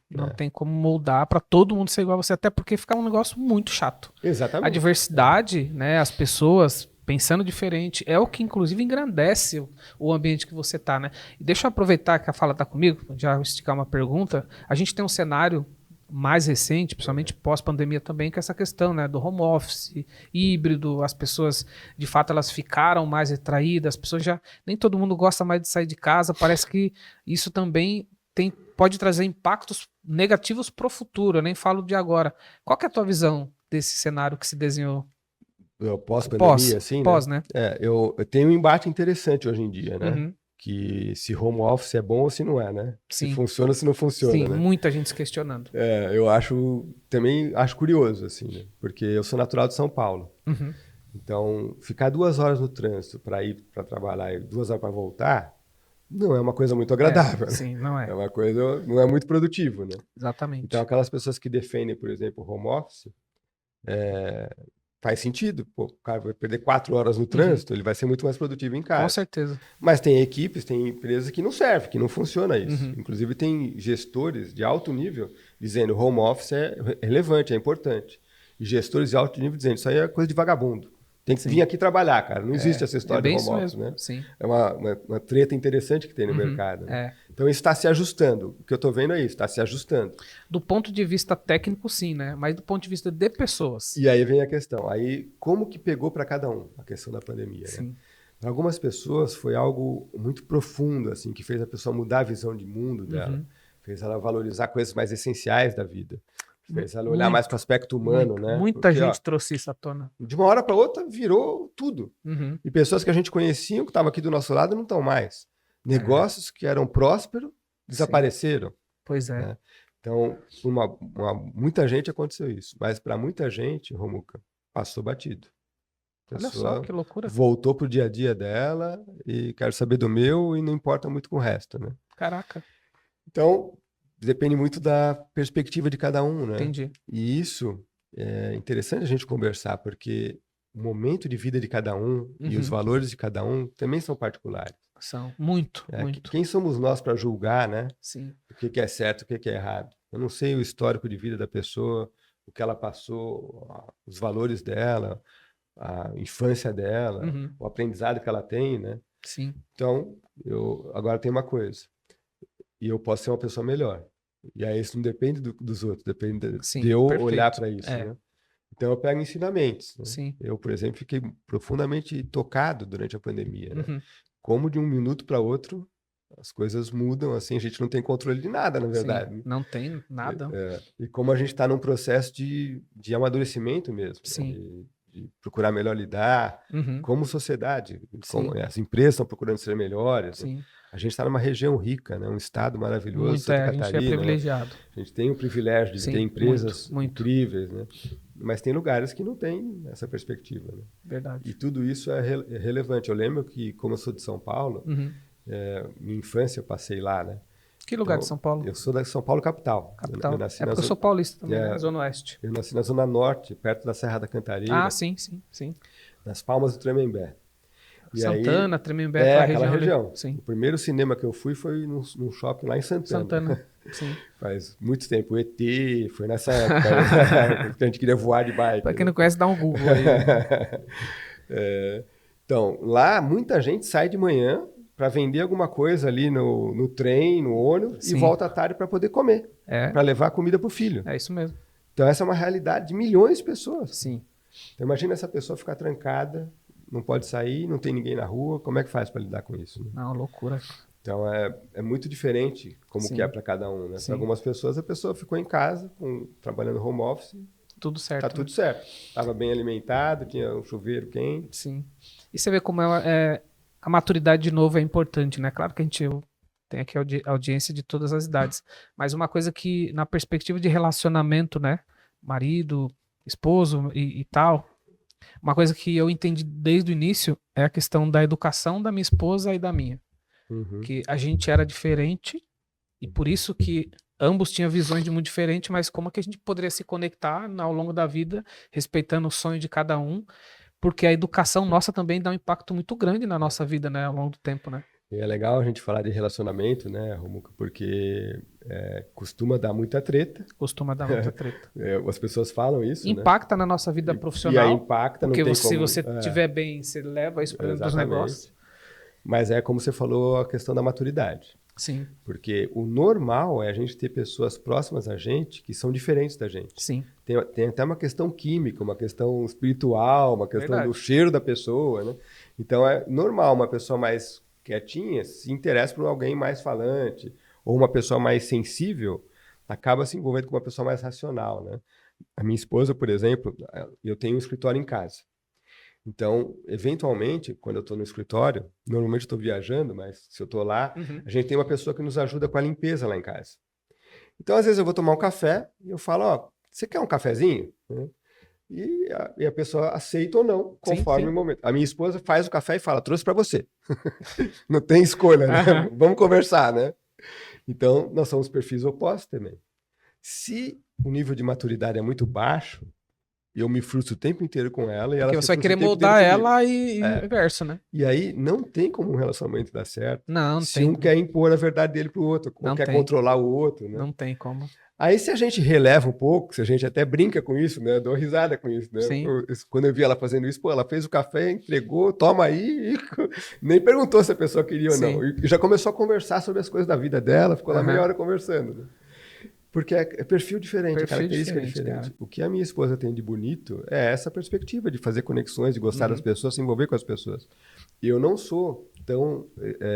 como moldar para todo mundo ser igual a você, até porque fica um negócio muito chato. Exatamente. A diversidade, né, as pessoas pensando diferente, é o que inclusive engrandece o ambiente que você tá, né? E deixa eu aproveitar que a fala tá comigo, já esticar uma pergunta. A gente tem um cenário mais recente, principalmente pós-pandemia também, que é essa questão, né, do home office, híbrido, as pessoas, de fato, elas ficaram mais retraídas, as pessoas já, nem todo mundo gosta mais de sair de casa, parece que isso também pode trazer impactos negativos para o futuro, eu nem falo de agora. Qual que é a tua visão desse cenário que se desenhou? Pós-pandemia, assim, pós, né? Eu tenho um embate interessante hoje em dia, né? Uhum. Que se home office é bom ou se não é, né? Sim. Se funciona ou se não funciona, Sim, né? muita gente se questionando. Eu também acho curioso, assim, né? Porque eu sou natural de São Paulo. Uhum. Então, ficar 2 horas no trânsito para ir para trabalhar e 2 horas para voltar, não é uma coisa muito agradável. Sim, não é. É uma coisa, não é muito produtivo, né? Exatamente. Então, aquelas pessoas que defendem, por exemplo, o home office, faz sentido. Pô, o cara vai perder 4 horas no trânsito, ele vai ser muito mais produtivo em casa. Com certeza. Mas tem equipes, tem empresas que não servem, que não funciona isso. Inclusive tem gestores de alto nível dizendo home office é relevante, é importante. E gestores de alto nível dizendo isso aí é coisa de vagabundo. Tem que vir aqui trabalhar, cara. Não existe essa história de home office, né? Sim. É uma treta interessante que tem no mercado. Né? Então isso está se ajustando. O que eu estou vendo é isso, está se ajustando. Do ponto de vista técnico, sim, né? Mas do ponto de vista de pessoas. E aí vem a questão. Aí, como que pegou para cada um a questão da pandemia? Sim. Né? Para algumas pessoas foi algo muito profundo, assim, que fez a pessoa mudar a visão de mundo dela. Fez ela valorizar coisas mais essenciais da vida. Fez ela olhar mais para o aspecto humano, né? Muita gente trouxe isso à tona. De uma hora para outra virou tudo. E pessoas que a gente conhecia, que estavam aqui do nosso lado, não estão mais. Negócios que eram prósperos desapareceram. Pois é. Né? Então, muita gente aconteceu isso. Mas para muita gente, Romuca, passou batido. Olha só que loucura. Voltou pro dia a dia dela e quero saber do meu e não importa muito com o resto, né? Caraca. Então, depende muito da perspectiva de cada um, né? Entendi. E isso é interessante a gente conversar, porque o momento de vida de cada um e os valores de cada um também são particulares. São. Muito. Quem somos nós para julgar, né? Sim. O que é certo, o que é errado? Eu não sei o histórico de vida da pessoa, o que ela passou, os valores dela, a infância dela, o aprendizado que ela tem, né? Sim. Então, agora tem uma coisa. E eu posso ser uma pessoa melhor. E aí isso não depende dos outros, depende de eu olhar para isso, né? Então eu pego ensinamentos. Né? Sim. Eu, por exemplo, fiquei profundamente tocado durante a pandemia. Né? Como de um minuto para outro as coisas mudam, assim, a gente não tem controle de nada, na verdade. Sim, não tem nada. E como a gente está num processo de amadurecimento mesmo. Sim. Né? De procurar melhor lidar, como sociedade. As empresas estão procurando ser melhores. Sim. Né? A gente está numa região rica, né? Um estado maravilhoso, Santa Catarina. A gente é privilegiado. Né? A gente tem o privilégio de ter empresas incríveis, né? Mas tem lugares que não tem essa perspectiva. Né? Verdade. E tudo isso é relevante. Eu lembro que, como eu sou de São Paulo, minha infância eu passei lá, né? Que lugar de São Paulo? Eu sou da São Paulo, capital. Eu nasci porque eu sou paulista também, na Zona Oeste. Eu nasci na Zona Norte, perto da Serra da Cantareira. Ah, sim. Nas Palmas do Tremembé. E Santana, Tremembé, aquela região. Sim. O primeiro cinema que eu fui foi num shopping lá em Santana. Sim. Faz muito tempo. O ET, foi nessa época que a gente queria voar de bike. Para quem não conhece, dá um Google aí. Então, lá muita gente sai de manhã para vender alguma coisa ali no trem, no ônibus, e volta à tarde para poder comer, para levar comida para o filho. É isso mesmo. Então, essa é uma realidade de milhões de pessoas. Sim. Então, imagina essa pessoa ficar trancada, não pode sair, não tem ninguém na rua, como é que faz para lidar com isso? Né? Não, loucura. Então, é muito diferente como que é para cada um. Né? Para algumas pessoas, a pessoa ficou em casa, trabalhando home office. Tudo certo. Tá tudo certo. Estava bem alimentado, tinha um chuveiro quente. Sim. E você vê como a maturidade, de novo, é importante, né? Claro que a gente tem aqui audiência de todas as idades, mas uma coisa que, na perspectiva de relacionamento, né? Marido, esposo e tal, uma coisa que eu entendi desde o início é a questão da educação da minha esposa e da minha. Que a gente era diferente e por isso que ambos tinham visões de mundo diferente, mas como que a gente poderia se conectar ao longo da vida, respeitando o sonho de cada um, porque a educação nossa também dá um impacto muito grande na nossa vida, né, ao longo do tempo, né? E é legal a gente falar de relacionamento, né, Romuca, porque costuma dar muita treta. Costuma dar muita treta. As pessoas falam isso, impacta né? na nossa vida profissional. E aí impacta, porque não tem se como... você estiver bem, você leva isso para os negócios. Mas é como você falou, a questão da maturidade. Sim. Porque o normal é a gente ter pessoas próximas a gente que são diferentes da gente. Sim. Tem até uma questão química, uma questão espiritual, uma questão do cheiro da pessoa, né? Então é normal uma pessoa mais quietinha se interessa por alguém mais falante, ou uma pessoa mais sensível acaba se envolvendo com uma pessoa mais racional, né? A minha esposa, por exemplo, eu tenho um escritório em casa. Então, eventualmente, quando eu estou no escritório, normalmente estou viajando, mas se eu estou lá, a gente tem uma pessoa que nos ajuda com a limpeza lá em casa. Então, às vezes eu vou tomar um café e eu falo, ó, você quer um cafezinho? E a pessoa aceita ou não, conforme o momento. A minha esposa faz o café e fala, trouxe para você. Não tem escolha, né? Vamos conversar, né? Então, nós somos perfis opostos também. Se o nível de maturidade é muito baixo, eu me frustro o tempo inteiro com ela. E porque você vai querer moldar ela e inverso, né? E aí não tem como um relacionamento dar certo. Não se um quer impor a verdade dele pro outro, ou quer controlar o outro, né? Não tem como. Aí se a gente releva um pouco, se a gente até brinca com isso, né? Eu dou risada com isso, né? Sim. Quando eu vi ela fazendo isso, pô, ela fez o café, entregou, toma aí, e nem perguntou se a pessoa queria ou não. E já começou a conversar sobre as coisas da vida dela, ficou lá meia hora conversando, né? Porque é perfil diferente, característica diferente. O que a minha esposa tem de bonito é essa perspectiva de fazer conexões, de gostar das pessoas, se envolver com as pessoas. E eu não sou tão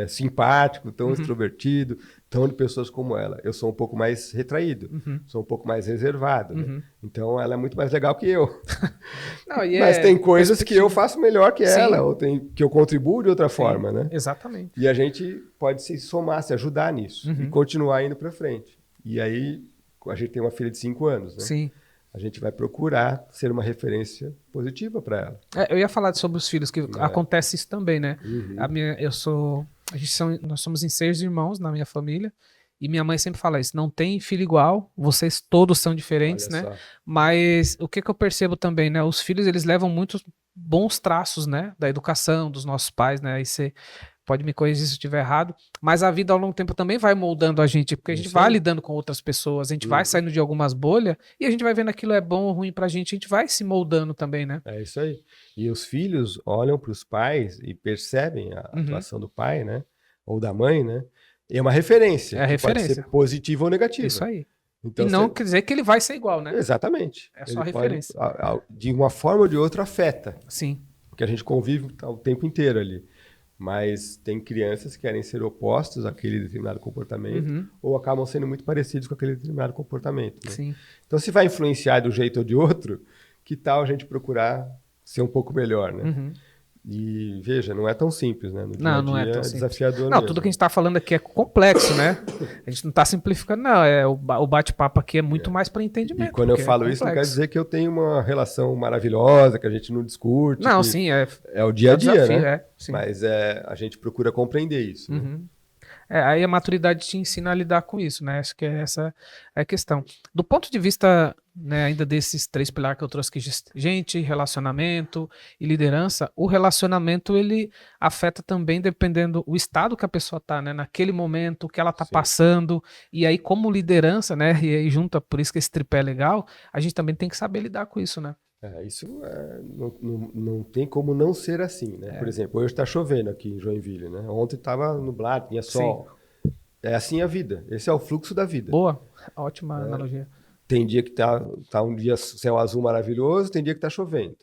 simpático, tão extrovertido, tão de pessoas como ela. Eu sou um pouco mais retraído, sou um pouco mais reservado. Né? Então, ela é muito mais legal que eu. Não, mas tem coisas que eu faço melhor que ela, ou que eu contribuo de outra forma. Né? Exatamente. E a gente pode se somar, se ajudar nisso e continuar indo para frente. E aí, a gente tem uma filha de 5 anos, né? Sim. A gente vai procurar ser uma referência positiva para ela. Eu ia falar sobre os filhos, que acontece isso também, né? Nós somos em 6 irmãos na minha família, e minha mãe sempre fala isso, não tem filho igual, vocês todos são diferentes, né? Só. Mas o que eu percebo também, né? Os filhos, eles levam muitos bons traços, né? Da educação dos nossos pais, né? Aí você pode me corrigir se eu estiver errado, mas a vida ao longo do tempo também vai moldando a gente, porque a gente vai lidando com outras pessoas, a gente vai saindo de algumas bolhas e a gente vai vendo aquilo é bom ou ruim pra gente, a gente vai se moldando também, né? É isso aí. E os filhos olham para os pais e percebem a atuação do pai, né? Ou da mãe, né? E é uma referência. É a referência. Pode ser positiva ou negativa. Isso aí. Então, e não quer dizer que ele vai ser igual, né? Exatamente. É só referência. De uma forma ou de outra afeta. Sim. Porque a gente convive o tempo inteiro ali. Mas tem crianças que querem ser opostos àquele determinado comportamento ou acabam sendo muito parecidos com aquele determinado comportamento. Né? Sim. Então, se vai influenciar de um jeito ou de outro, que tal a gente procurar ser um pouco melhor, né? E veja, não é tão simples, né? No dia a dia, não é tão desafiador não, mesmo. Tudo que a gente está falando aqui é complexo, né? A gente não está simplificando, não. O bate-papo aqui é muito mais para entendimento. E quando eu falo isso, não quer dizer que eu tenho uma relação maravilhosa, que a gente não discute. Não, sim, é o dia a dia, desafio, né? Sim. Mas a gente procura compreender isso. Né? Aí a maturidade te ensina a lidar com isso, né? Acho que essa é a questão. Do ponto de vista, né, ainda desses 3 pilares que eu trouxe aqui, gente, relacionamento e liderança, o relacionamento ele afeta também dependendo do estado que a pessoa está, né? Naquele momento, o que ela está passando, e aí como liderança, né? E aí junta, por isso que esse tripé é legal, a gente também tem que saber lidar com isso, né? Isso não tem como não ser assim, né? Por exemplo, hoje está chovendo aqui em Joinville, né? Ontem estava nublado, tinha sol. Sim. É assim a vida. Esse é o fluxo da vida. Boa, ótima analogia. Tem dia que tá um dia céu azul maravilhoso, tem dia que tá chovendo.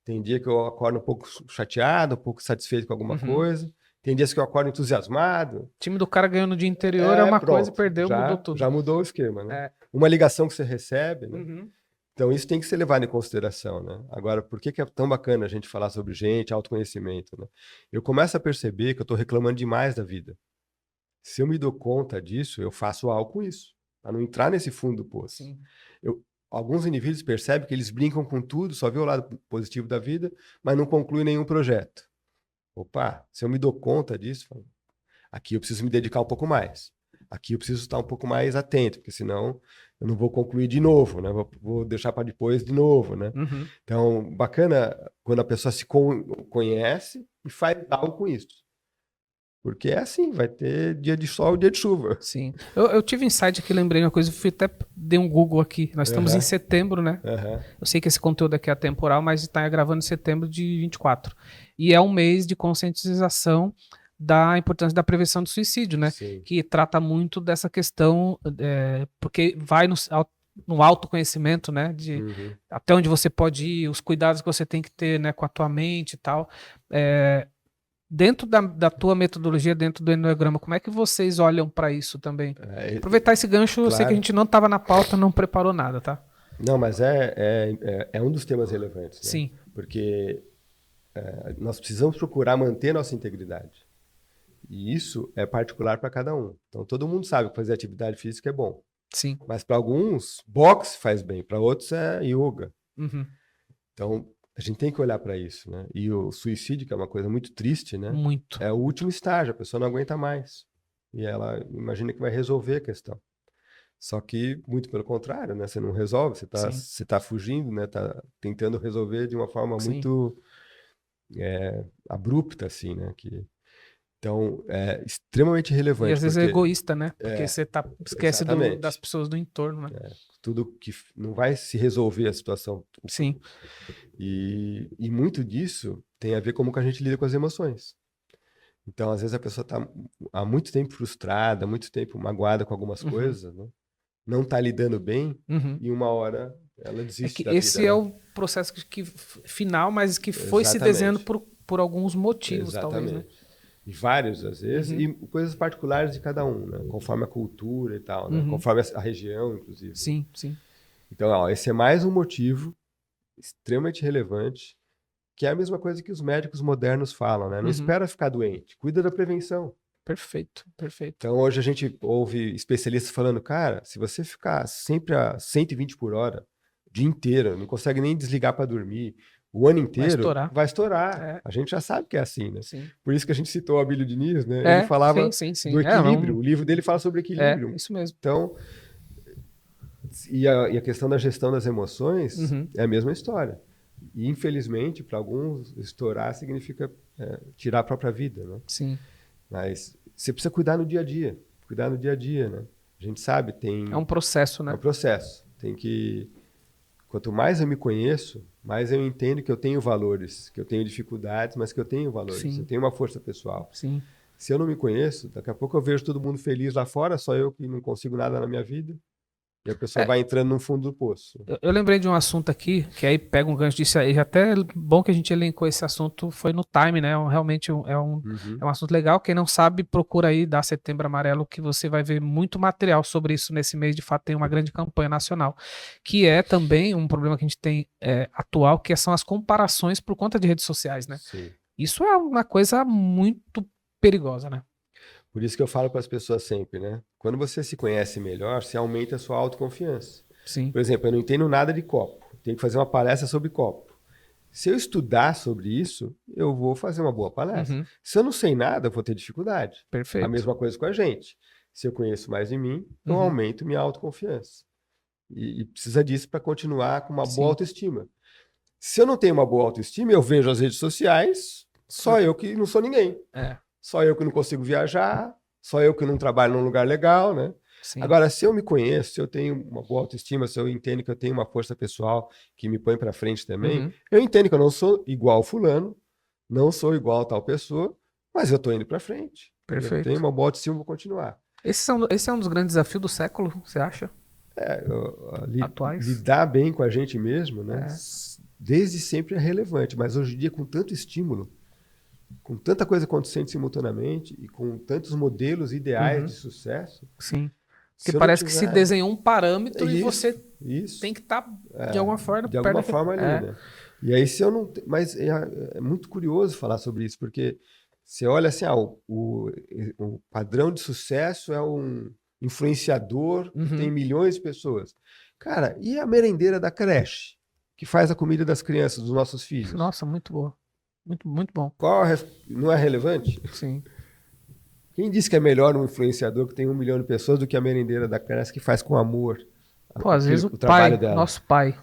Tem dia que eu acordo um pouco chateado, um pouco satisfeito com alguma coisa. Tem dias que eu acordo entusiasmado. O time do cara ganhou no dia anterior é uma coisa e perdeu, mudou tudo. Já mudou o esquema, né? Uma ligação que você recebe, né? Então, isso tem que ser levado em consideração, né? Agora, por que é tão bacana a gente falar sobre gente, autoconhecimento, né? Eu começo a perceber que eu estou reclamando demais da vida. Se eu me dou conta disso, eu faço algo com isso, para não entrar nesse fundo do poço. Alguns indivíduos percebem que eles brincam com tudo, só vê o lado positivo da vida, mas não concluem nenhum projeto. Opa, se eu me dou conta disso, aqui eu preciso me dedicar um pouco mais. Aqui eu preciso estar um pouco mais atento, porque senão eu não vou concluir de novo, né? Vou deixar para depois de novo, né? Então, bacana quando a pessoa se conhece e faz algo com isso. Porque é assim, vai ter dia de sol e dia de chuva. Sim. Eu tive um insight aqui, lembrei uma coisa, fui até dei um Google aqui. Nós estamos em setembro, né? Eu sei que esse conteúdo aqui é atemporal, mas está gravando em setembro de 24. E é um mês de conscientização da importância da prevenção do suicídio, né? Sim. Que trata muito dessa questão, porque vai no autoconhecimento, né? De até onde você pode ir, os cuidados que você tem que ter, né, com a tua mente e tal. Dentro da tua metodologia, dentro do Enneagrama, como é que vocês olham para isso também? Aproveitar esse gancho, claro. Eu sei que a gente não estava na pauta, não preparou nada, tá? Não, mas é um dos temas relevantes, né? Sim. Porque nós precisamos procurar manter nossa integridade. E isso é particular para cada um. Então, todo mundo sabe que fazer atividade física é bom. Sim. Mas para alguns, boxe faz bem, para outros é yoga. Então, a gente tem que olhar para isso, né? E o suicídio, que é uma coisa muito triste, né? Muito. É o último estágio, a pessoa não aguenta mais. E ela imagina que vai resolver a questão. Só que, muito pelo contrário, né? Você não resolve, você tá fugindo, né? Tá tentando resolver de uma forma muito abrupta, assim, né? Então, é extremamente relevante. E às vezes é egoísta, né? Porque você esquece das pessoas do entorno, né? Tudo que não vai se resolver a situação. Sim. E muito disso tem a ver com como que a gente lida com as emoções. Então, às vezes a pessoa está há muito tempo frustrada, há muito tempo magoada com algumas coisas, né? Não está lidando bem, e uma hora ela desiste da vida. Esse é o processo final, mas que foi se desenhando por alguns motivos, talvez, né? E vários, às vezes, e coisas particulares de cada um, né? Conforme a cultura e tal, né? Conforme a região, inclusive. Sim, sim. Então, esse é mais um motivo extremamente relevante, que é a mesma coisa que os médicos modernos falam, né? Não espera ficar doente, cuida da prevenção. Perfeito, perfeito. Então, hoje a gente ouve especialistas falando, cara, se você ficar sempre a 120 por hora, o dia inteiro, não consegue nem desligar para dormir, o ano inteiro, vai estourar. A gente já sabe que é assim, né? Sim. Por isso que a gente citou o Abílio Diniz, né? Ele falava do equilíbrio. O livro dele fala sobre equilíbrio. Isso mesmo. Então, e a questão da gestão das emoções é a mesma história. E, infelizmente, para alguns, estourar significa tirar a própria vida, né? Sim. Mas você precisa cuidar no dia a dia. Cuidar no dia a dia, né? A gente sabe, tem... É um processo, né? É um processo. Tem que... Quanto mais eu me conheço, mais eu entendo que eu tenho valores, que eu tenho dificuldades, mas que eu tenho valores. Sim. Eu tenho uma força pessoal. Sim. Se eu não me conheço, daqui a pouco eu vejo todo mundo feliz lá fora, só eu que não consigo nada na minha vida. E a pessoa vai entrando no fundo do poço. Eu lembrei de um assunto aqui, que aí pega um gancho disso aí. Até bom que a gente elencou esse assunto, foi no Time, né? Realmente é um assunto legal. Quem não sabe, procura aí, dá Setembro Amarelo, que você vai ver muito material sobre isso nesse mês. De fato, tem uma grande campanha nacional. Que é também um problema que a gente tem atual, que são as comparações por conta de redes sociais, né? Sim. Isso é uma coisa muito perigosa, né? Por isso que eu falo para as pessoas sempre, né? Quando você se conhece melhor, você aumenta a sua autoconfiança. Sim. Por exemplo, eu não entendo nada de copo. Tenho que fazer uma palestra sobre copo. Se eu estudar sobre isso, eu vou fazer uma boa palestra. Se eu não sei nada, eu vou ter dificuldade. Perfeito. A mesma coisa com a gente. Se eu conheço mais de mim, eu aumento minha autoconfiança. E precisa disso para continuar com uma boa autoestima. Se eu não tenho uma boa autoestima, eu vejo as redes sociais, só eu que não sou ninguém. Só eu que não consigo viajar, só eu que não trabalho num lugar legal, né? Sim. Agora, se eu me conheço, se eu tenho uma boa autoestima, se eu entendo que eu tenho uma força pessoal que me põe para frente também, eu entendo que eu não sou igual fulano, não sou igual a tal pessoa, mas eu tô indo para frente. Perfeito. Eu tenho uma boa autoestima, vou continuar. Esse é um dos grandes desafios do século, você acha? Atuais. Lidar bem com a gente mesmo, né? Desde sempre é relevante, mas hoje em dia, com tanto estímulo, com tanta coisa acontecendo simultaneamente e com tantos modelos ideais de sucesso. Sim. Porque parece que se desenhou um parâmetro e você tem que estar de alguma forma de alguma forma ali, né? E aí se eu não, mas é muito curioso falar sobre isso, porque você olha assim, o padrão de sucesso é um influenciador que tem milhões de pessoas. Cara, e a merendeira da creche que faz a comida das crianças, dos nossos filhos? Nossa, muito boa. Muito bom. Não é relevante? Sim. Quem disse que é melhor um influenciador que tem 1 milhão de pessoas do que a merendeira da creche que faz com amor às vezes o trabalho dela? Nosso pai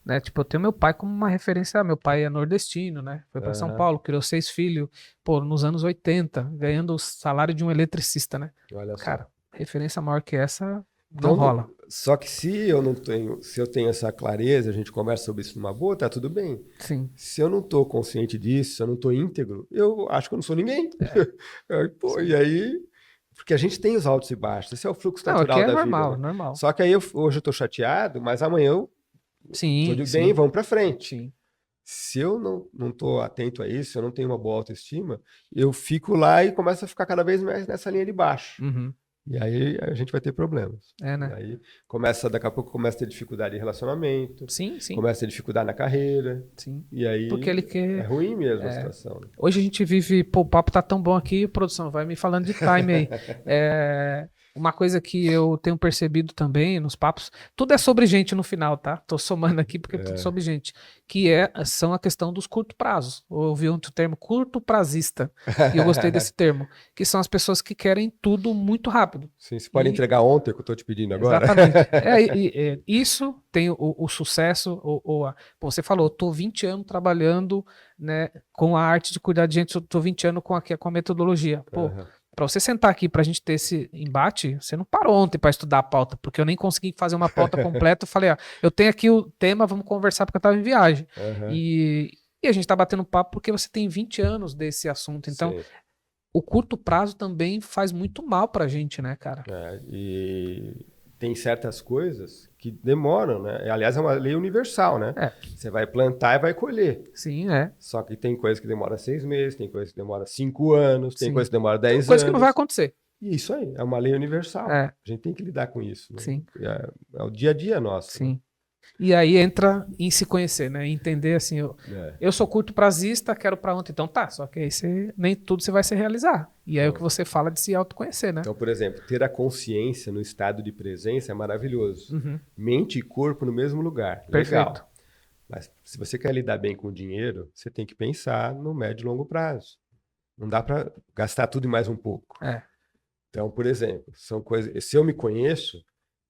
né? Tipo, eu tenho meu pai como uma referência. Meu pai é nordestino, né? Foi para São Paulo, criou 6 filhos, pô, nos anos 80, ganhando o salário de um eletricista, né? Olha Cara, só. referência maior que essa Então, não rola. Só que se eu tenho essa clareza, a gente conversa sobre isso numa boa, tá tudo bem. Sim. Se eu não tô consciente disso, se eu não tô íntegro, eu acho que eu não sou ninguém. Pô, e aí, porque a gente tem os altos e baixos, esse é o fluxo natural da normal, vida, né? normal. Só que aí hoje eu tô chateado, mas amanhã eu tô de bem, vamos pra frente. Sim. Se eu não tô atento a isso, se eu não tenho uma boa autoestima, eu fico lá e começo a ficar cada vez mais nessa linha de baixo. Uhum. E aí a gente vai ter problemas. Né? E aí daqui a pouco começa a ter dificuldade em relacionamento. Sim. Começa a ter dificuldade na carreira. Sim. E aí porque ele quer... é ruim mesmo a situação. Né? Hoje a gente vive... Pô, o papo tá tão bom aqui, produção, vai me falando de time aí. Uma coisa que eu tenho percebido também nos papos, tudo é sobre gente no final, tá? Tô somando aqui porque é tudo sobre gente. Que são a questão dos curto prazos. Eu ouvi um termo curto prazista, e eu gostei desse termo. Que são as pessoas que querem tudo muito rápido. Sim, você pode entregar ontem o que eu tô te pedindo agora. Exatamente. Isso tem o sucesso. Pô, você falou, tô 20 anos trabalhando, né, com a arte de cuidar de gente, eu tô 20 anos com a metodologia. Pô, para você sentar aqui pra gente ter esse embate, você não parou ontem para estudar a pauta, porque eu nem consegui fazer uma pauta completa. Eu falei, eu tenho aqui o tema, vamos conversar porque eu tava em viagem. E a gente tá batendo papo porque você tem 20 anos desse assunto. Então, o curto prazo também faz muito mal pra gente, né, cara? E tem certas coisas que demoram, né? Aliás, é uma lei universal, né? Você vai plantar e vai colher. Sim, Só que tem coisa que demora 6 meses, tem coisa que demora 5 anos, tem coisa que demora 10 anos. Coisa que não vai acontecer. Isso aí, é uma lei universal. A gente tem que lidar com isso. Né? Sim. É o dia a dia nosso. Sim. Né? E aí entra em se conhecer, né? Entender assim, eu sou curto prazista, quero pra ontem. Então tá, só que aí nem tudo você vai se realizar. E aí o que você fala de se autoconhecer, né? Então, por exemplo, ter a consciência no estado de presença é maravilhoso. Mente e corpo no mesmo lugar. Perfeito. Legal. Mas se você quer lidar bem com o dinheiro, você tem que pensar no médio e longo prazo. Não dá para gastar tudo e mais um pouco. Então, por exemplo, são coisas. Se eu me conheço,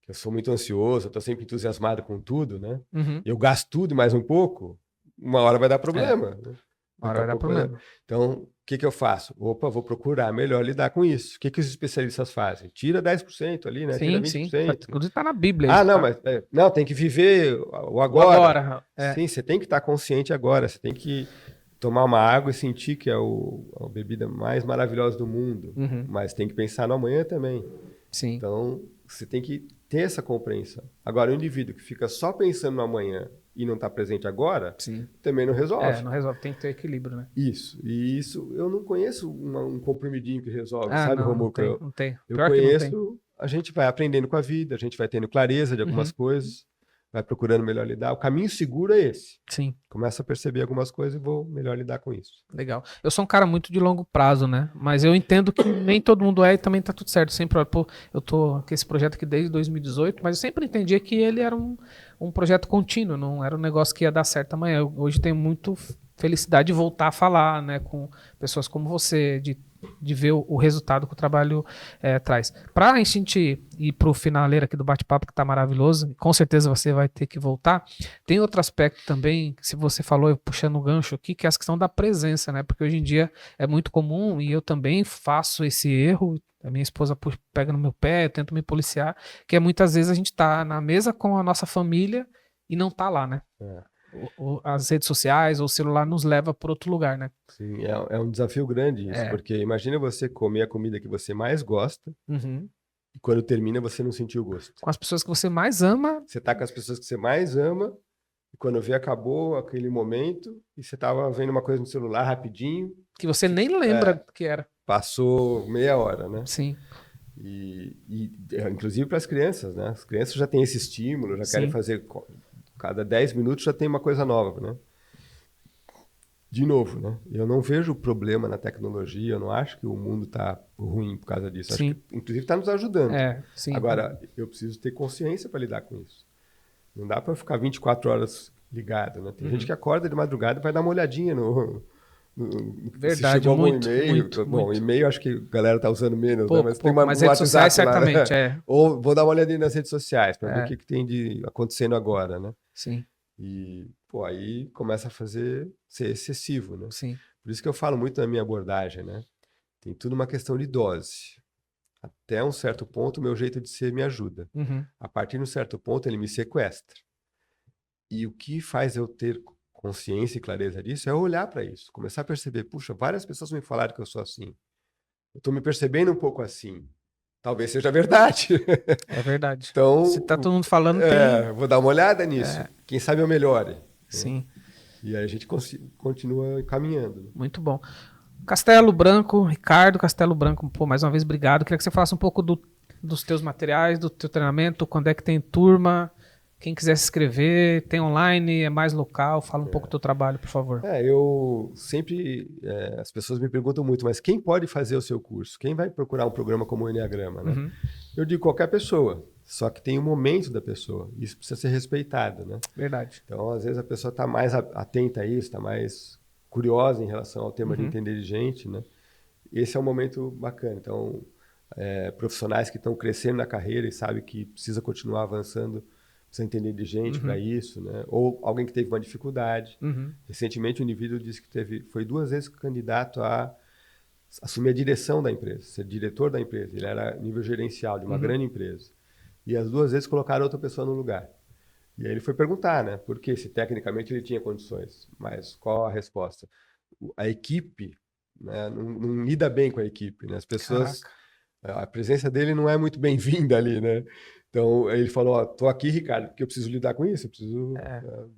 que eu sou muito ansioso, eu estou sempre entusiasmado com tudo, né? Eu gasto tudo e mais um pouco, uma hora vai dar problema. Né? Uma hora vai dar problema. Então, o que eu faço? Vou procurar melhor lidar com isso. O que os especialistas fazem? Tira 10% ali, né? Sim, tira 20%. Inclusive está na Bíblia. Mas não, tem que viver o agora. Sim, você tem que estar consciente agora. Você tem que tomar uma água e sentir que é a bebida mais maravilhosa do mundo. Mas tem que pensar no amanhã também. Sim. Então, você tem que ter essa compreensão. Agora, o indivíduo que fica só pensando no amanhã e não está presente agora, também não resolve. Não resolve, tem que ter equilíbrio, né? Isso. E isso, eu não conheço um comprimidinho que resolve, sabe, Romulo? Não tem. Eu conheço, a gente vai aprendendo com a vida, a gente vai tendo clareza de algumas coisas, vai procurando melhor lidar. O caminho seguro é esse. Sim. Começa a perceber algumas coisas e vou melhor lidar com isso. Legal. Eu sou um cara muito de longo prazo, né? Mas eu entendo que nem todo mundo e também tá tudo certo. Sempre, eu tô com esse projeto aqui desde 2018, mas eu sempre entendia que ele era um projeto contínuo, não era um negócio que ia dar certo amanhã. Eu hoje tenho muito felicidade de voltar a falar, né, com pessoas como você, de ver o resultado que o trabalho traz. Para a gente ir para o finaleiro aqui do bate-papo, que está maravilhoso, com certeza você vai ter que voltar, tem outro aspecto também, que se você falou, eu puxando o gancho aqui, que é a questão da presença, né? Porque hoje em dia é muito comum, e eu também faço esse erro, a minha esposa pega no meu pé, eu tento me policiar, que é muitas vezes a gente está na mesa com a nossa família e não está lá, né? As redes sociais ou o celular nos leva por outro lugar, né? Sim, é um desafio grande isso, porque imagina você comer a comida que você mais gosta e quando termina você não sentiu o gosto. Com as pessoas que você mais ama. Você tá com as pessoas que você mais ama e quando vê acabou aquele momento e você tava vendo uma coisa no celular rapidinho. Que você nem lembra que era. Passou meia hora, né? Sim. E inclusive para as crianças, né? As crianças já têm esse estímulo, já querem fazer... Cada 10 minutos já tem uma coisa nova, né? De novo, né? Eu não vejo problema na tecnologia, eu não acho que o mundo está ruim por causa disso. Acho que, inclusive, está nos ajudando. Agora, eu preciso ter consciência para lidar com isso. Não dá para ficar 24 horas ligado, né? Tem gente que acorda de madrugada e vai dar uma olhadinha no Verdade, se chegou muito, algum e-mail. Bom, e-mail acho que a galera está usando menos, pouco, né? Mas pouco, tem uma mas redes sociais certamente, Ou vou dar uma olhadinha nas redes sociais para ver o que tem acontecendo agora, né? Sim. E, pô, aí começa a ser excessivo, né? Sim. Por isso que eu falo muito na minha abordagem, né? Tem tudo uma questão de dose. Até um certo ponto, o meu jeito de ser me ajuda. A partir de um certo ponto, ele me sequestra. E o que faz eu ter consciência e clareza disso é olhar para isso, começar a perceber, puxa, várias pessoas me falaram que eu sou assim. Eu estou me percebendo um pouco assim. Talvez seja verdade. É verdade. Então, se tá todo mundo falando, tem... vou dar uma olhada nisso. Quem sabe eu melhore. Sim. Né? E aí a gente continua caminhando. Né? Muito bom. Castelo Branco, Ricardo Castelo Branco, pô, mais uma vez, obrigado. Queria que você falasse um pouco dos teus materiais, do teu treinamento, quando é que tem turma, quem quiser se inscrever, tem online, é mais local, fala um pouco do teu trabalho, por favor. Eu sempre, as pessoas me perguntam muito, mas quem pode fazer o seu curso? Quem vai procurar um programa como o Enneagrama, né? Eu digo qualquer pessoa, só que tem um momento da pessoa, isso precisa ser respeitado, né? Verdade. Então, às vezes a pessoa está mais atenta a isso, está mais curiosa em relação ao tema de entender de gente, né? Esse é um momento bacana. Então, profissionais que estão crescendo na carreira e sabem que precisa continuar avançando, precisa entender de gente para isso, né? Ou alguém que teve uma dificuldade. Recentemente, o indivíduo disse que foi 2 vezes candidato a assumir a direção da empresa, ser diretor da empresa. Ele era nível gerencial de uma grande empresa. E as 2 vezes colocaram outra pessoa no lugar. E aí ele foi perguntar, né? Por quê? Se tecnicamente ele tinha condições. Mas qual a resposta? A equipe, né, não lida bem com a equipe, né? As pessoas... Caraca. A presença dele não é muito bem-vinda ali, né? Então ele falou, tô aqui, Ricardo, porque eu preciso lidar com isso. Eu preciso...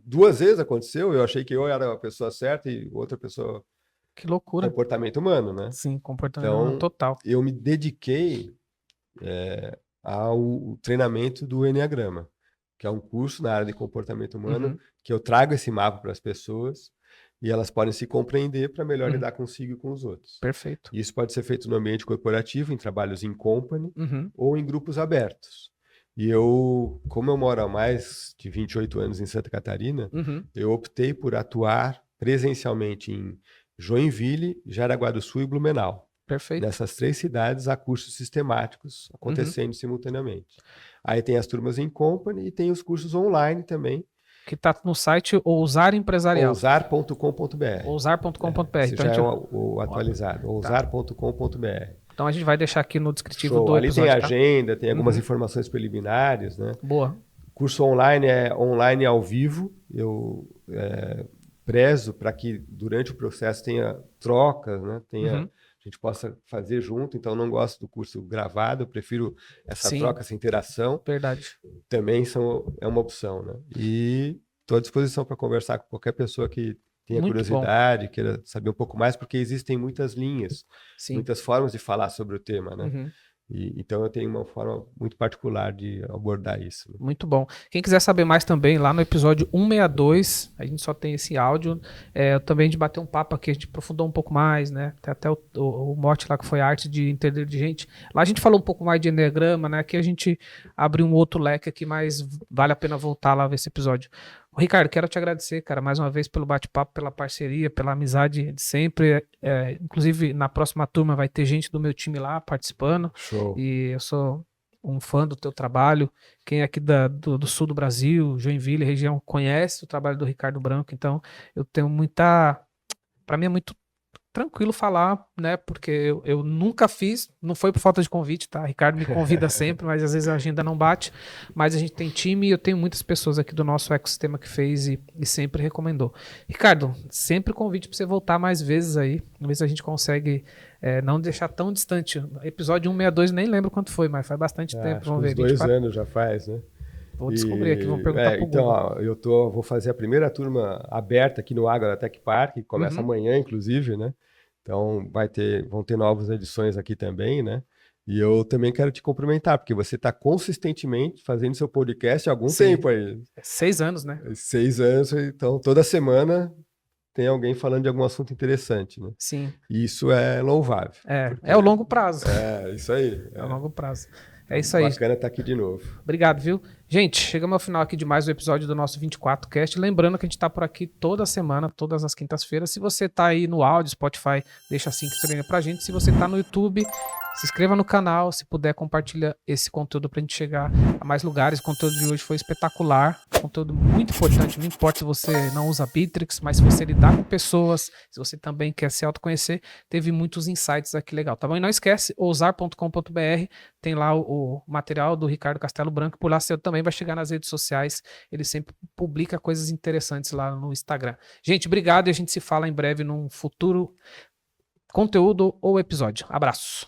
2 vezes aconteceu, eu achei que eu era a pessoa certa e outra pessoa... Que loucura. Comportamento humano, né? Sim, comportamento humano total. Eu me dediquei ao treinamento do Enneagrama, que é um curso na área de comportamento humano, que eu trago esse mapa para as pessoas e elas podem se compreender para melhor lidar consigo e com os outros. Perfeito. Isso pode ser feito no ambiente corporativo, em trabalhos em company ou em grupos abertos. E eu, como eu moro há mais de 28 anos em Santa Catarina, eu optei por atuar presencialmente em Joinville, Jaraguá do Sul e Blumenau. Perfeito. Nessas 3 cidades há cursos sistemáticos acontecendo simultaneamente. Aí tem as turmas em company e tem os cursos online também. Que está no site Ousar Empresarial. Ousar.com.br. Ousar.com.br. Esse já é o atualizado. Ousar.com.br. Então a gente vai deixar aqui no descritivo do Ali episódio. Ali tem agenda, tem algumas informações preliminares, né? Boa. O curso online é online ao vivo. Eu prezo para que durante o processo tenha trocas, né? A gente possa fazer junto, então não gosto do curso gravado, eu prefiro essa troca, essa interação. Verdade. Também é uma opção, né? E estou à disposição para conversar com qualquer pessoa que tenha curiosidade, queira saber um pouco mais, porque existem muitas linhas, muitas formas de falar sobre o tema, né? Então eu tenho uma forma muito particular de abordar isso. Né? Muito bom. Quem quiser saber mais também, lá no episódio 162, a gente só tem esse áudio. Também a gente bateu um papo aqui, a gente aprofundou um pouco mais, né? Tem até o mote lá que foi a arte de entender de gente. Lá a gente falou um pouco mais de Enneagrama, né? Aqui a gente abriu um outro leque aqui, mas vale a pena voltar lá ver esse episódio. Ricardo, quero te agradecer, cara, mais uma vez pelo bate-papo, pela parceria, pela amizade de sempre. Inclusive, na próxima turma vai ter gente do meu time lá participando. Show. E eu sou um fã do teu trabalho. Quem é aqui do sul do Brasil, Joinville, região, conhece o trabalho do Ricardo Branco. Então, eu tenho muita... Para mim é muito tranquilo falar, né? Porque eu nunca fiz, não foi por falta de convite, tá? Ricardo me convida sempre, mas às vezes a agenda não bate. Mas a gente tem time e eu tenho muitas pessoas aqui do nosso ecossistema que fez e sempre recomendou. Ricardo, sempre convite para você voltar mais vezes aí. Às vezes a gente consegue não deixar tão distante. Episódio 162, nem lembro quanto foi, mas faz bastante tempo. Vamos ver. 2 anos já faz, né? Vou descobrir aqui, vamos perguntar pro Google. Então, vou fazer a primeira turma aberta aqui no Água da Tech Park, que começa amanhã, inclusive, né? Então, vão ter novas edições aqui também, né? E eu também quero te cumprimentar, porque você está consistentemente fazendo seu podcast há algum tempo aí. 6 anos, né? 6 anos, então toda semana tem alguém falando de algum assunto interessante, né? Sim. E isso é louvável. É o longo prazo. Isso aí. É o longo prazo. É isso aí. Bacana estar aqui de novo. Obrigado, viu? Gente, chegamos ao final aqui de mais um episódio do nosso 24Cast. Lembrando que a gente está por aqui toda semana, todas as quintas-feiras. Se você está aí no áudio, Spotify, deixa 5 estrelinhas pra gente. Se você está no YouTube, se inscreva no canal. Se puder, compartilha esse conteúdo pra gente chegar a mais lugares. O conteúdo de hoje foi espetacular. conteúdo muito importante, não importa se você não usa Bittrex, mas se você lidar com pessoas, se você também quer se autoconhecer, teve muitos insights aqui legal, tá bom? E não esquece, ousar.com.br, tem lá o material do Ricardo Castelo Branco, por lá você também vai chegar nas redes sociais, ele sempre publica coisas interessantes lá no Instagram. Gente, obrigado e a gente se fala em breve num futuro conteúdo ou episódio. Abraço.